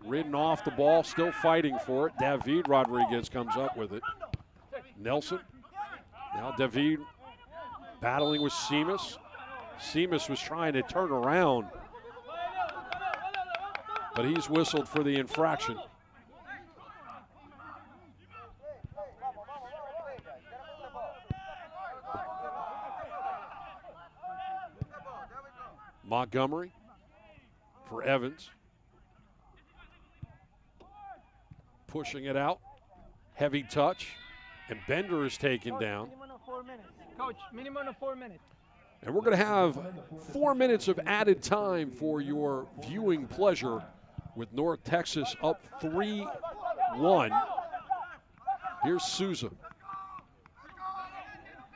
A: Ridden off the ball, still fighting for it. David Rodriguez comes up with it. Nelson. Now David battling with Seamus. Seamus was trying to turn around, but he's whistled for the infraction. Montgomery for Evans. Pushing it out. Heavy touch. And Bender is taken down.
H: Minimum of 4 minutes. Coach, minimum of 4 minutes.
A: And we're going to have 4 minutes of added time for your viewing pleasure with North Texas up 3-1. Here's Souza.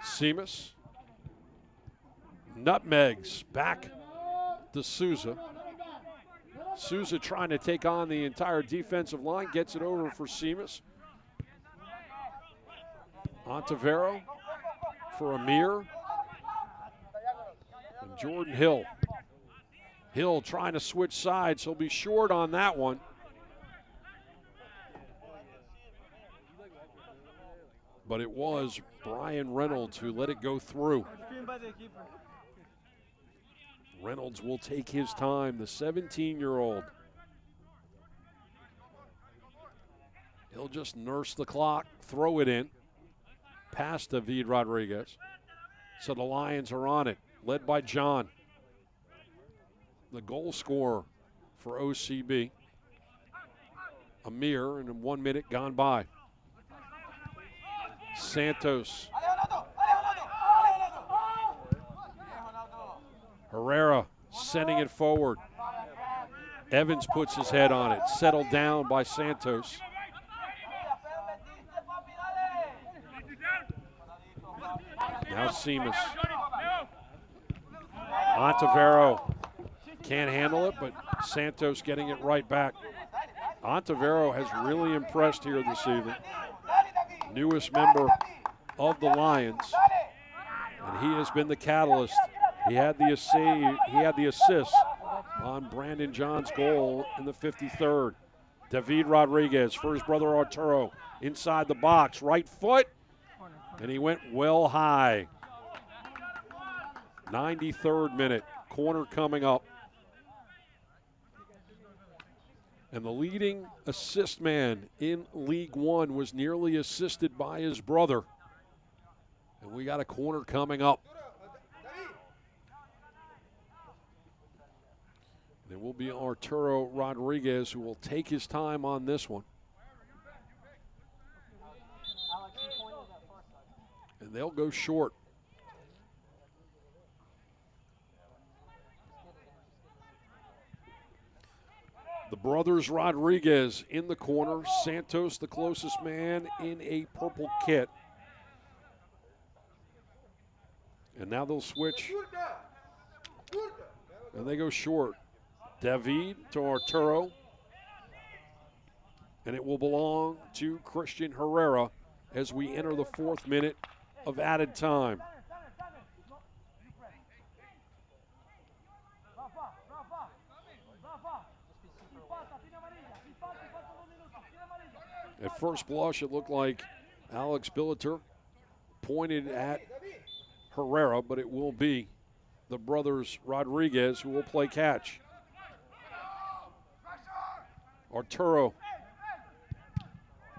A: Seamus. Nutmegs back to Souza. Souza trying to take on the entire defensive line. Gets it over for Seamus. Ontivero for Amir. And Jordan Hill. Hill trying to switch sides. He'll be short on that one. But it was Brian Reynolds who let it go through. Reynolds will take his time, the 17-year-old. He'll just nurse the clock, throw it in, past David Rodriguez. So the Lions are on it, led by John. The goal scorer for OCB. Amir, and 1 minute gone by. Santos. Herrera sending it forward. Evans puts his head on it, settled down by Santos. Now Seamus. Ontivero can't handle it, but Santos getting it right back. Ontivero has really impressed here this evening. Newest member of the Lions, and he has been the catalyst. He had the assist on Brandon John's goal in the 53rd. David Rodriguez for his brother Arturo inside the box, right foot, and he went well high. 93rd minute, corner coming up. And the leading assist man in League One was nearly assisted by his brother. And we got a corner coming up. It will be Arturo Rodriguez who will take his time on this one. And they'll go short. The brothers Rodriguez in the corner. Santos, the closest man, in a purple kit. And now they'll switch. And they go short. David to Arturo. And it will belong to Christian Herrera as we enter the 4th minute of added time. At first blush, it looked like Alex Billiter pointed at Herrera, but it will be the brothers Rodriguez who will play catch. Arturo.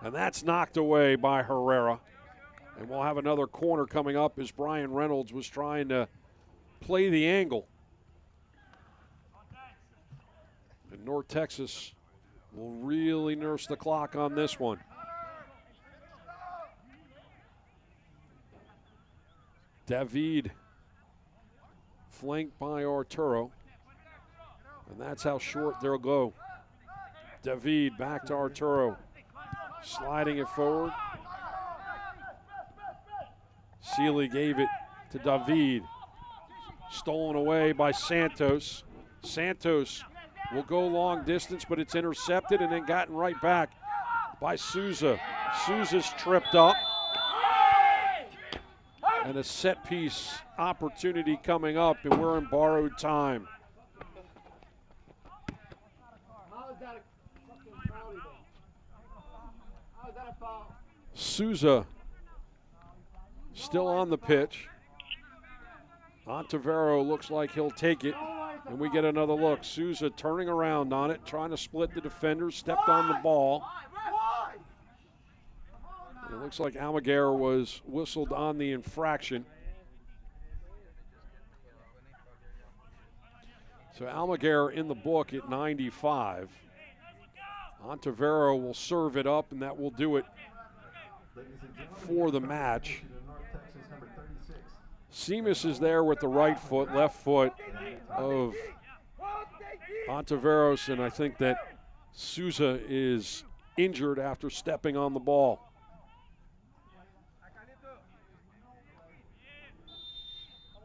A: And that's knocked away by Herrera. And we'll have another corner coming up as Brian Reynolds was trying to play the angle. And North Texas will really nurse the clock on this one. David flanked by Arturo. And that's how short they'll go. David back to Arturo. Sliding it forward. Sealy gave it to David. Stolen away by Santos. Santos will go long distance, but it's intercepted and then gotten right back by Souza. Souza's tripped up. And a set piece opportunity coming up, and we're in borrowed time. Souza still on the pitch. Ontivero looks like he'll take it, and we get another look. Souza turning around on it, trying to split the defenders, stepped on the ball. It looks like Almaguer was whistled on the infraction. So Almaguer in the book at 95. Ontivero will serve it up, and that will do it for the match. Seamus is there with the right foot, left foot of Ontiveros, and I think that Souza is injured after stepping on the ball.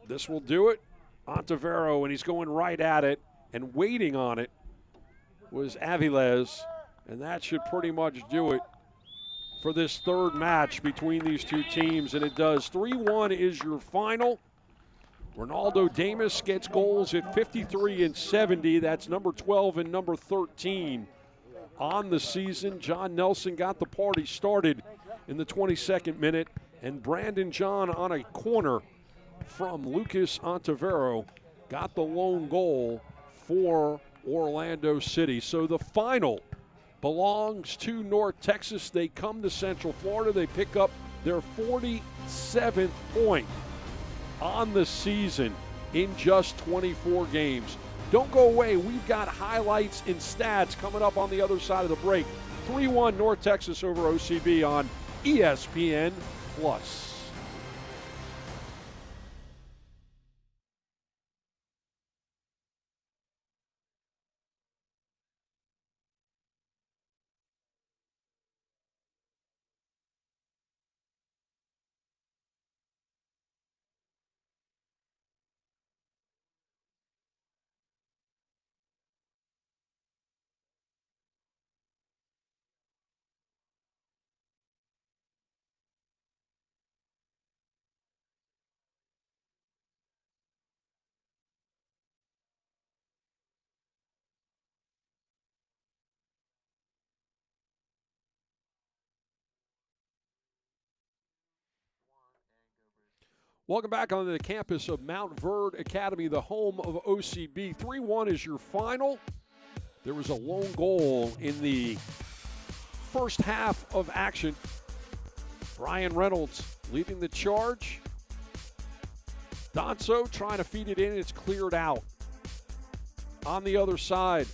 A: This will do it. Ontivero, and he's going right at it, and waiting on it was Aviles, and that should pretty much do it for this third match between these two teams, and it does. 3-1 is your final. Ronaldo Damus gets goals at 53 and 70. That's number 12 and number 13 on the season. John Nelson got the party started in the 22nd minute, and Brandon John on a corner from Lucas Ontivero got the lone goal for Orlando City. So the final belongs to North Texas. They come to Central Florida. They pick up their 47th point on the season in just 24 games. Don't go away. We've got highlights and stats coming up on the other side of the break. 3-1 North Texas over OCB on ESPN+. Welcome back onto the campus of Mount Verde Academy, the home of OCB. 3-1 is your final. There was a lone goal in the first half of action. Brian Reynolds leading the charge. Donso trying to feed it in. It's cleared out. On the other side,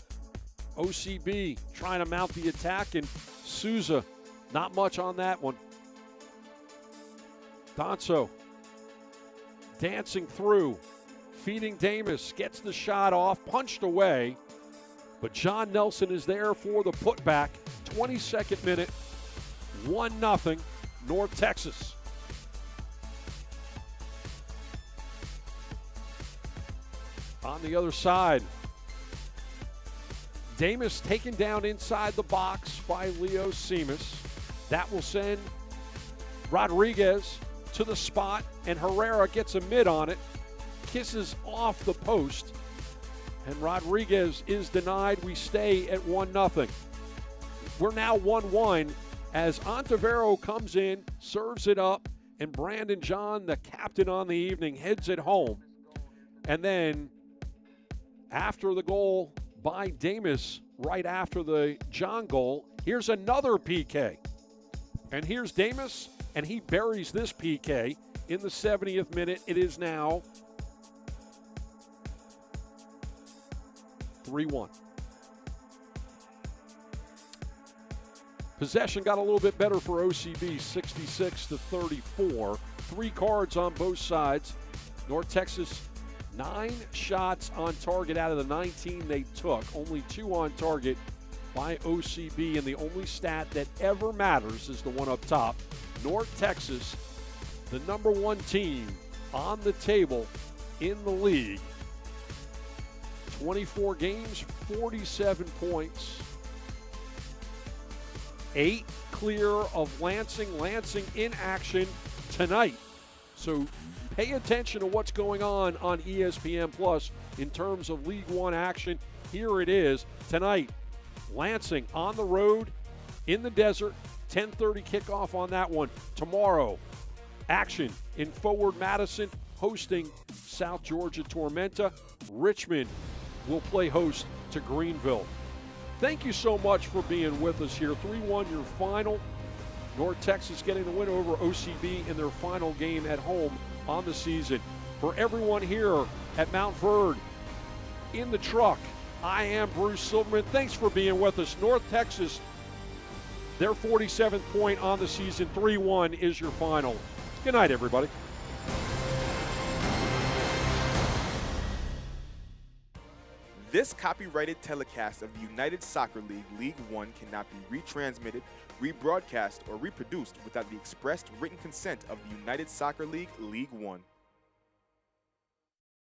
A: OCB trying to mount the attack, and Souza, not much on that one. Donso dancing through, feeding Damus, gets the shot off, punched away, but John Nelson is there for the putback. 22nd minute, 1-0, North Texas. On the other side, Damus taken down inside the box by Leo Seamus. That will send Rodriguez to the spot, and Herrera gets a mid on it, kisses off the post, and Rodriguez is denied. We stay at 1-0. We're now 1-1 as Ontivero comes in, serves it up, and Brandon John, the captain on the evening, heads it home. And then after the goal by Damus, right after the John goal, here's another PK. And here's Damus, and he buries this PK in the 70th minute. It is now 3-1. Possession got a little bit better for OCB, 66-34. 3 cards on both sides. North Texas, 9 shots on target out of the 19 they took. Only 2 on target by OCB, and the only stat that ever matters is the one up top. North Texas, the number 1 team on the table in the league. 24 games, 47 points. 8 clear of Lansing. Lansing in action tonight. So pay attention to what's going on ESPN Plus in terms of League One action. Here it is tonight. Lansing on the road in the desert. 10:30 kickoff on that one. Tomorrow, action in Forward Madison hosting South Georgia Tormenta. Richmond will play host to Greenville. Thank you so much for being with us here. 3-1 your final. North Texas getting the win over OCB in their final game at home on the season. For everyone here at Mount Verde in the truck, I am Bruce Silverman. Thanks for being with us. North Texas, their 47th point on the season. 3-1 is your final. Good night, everybody.
I: This copyrighted telecast of the United Soccer League League One cannot be retransmitted, rebroadcast, or reproduced without the expressed written consent of the United Soccer League League One.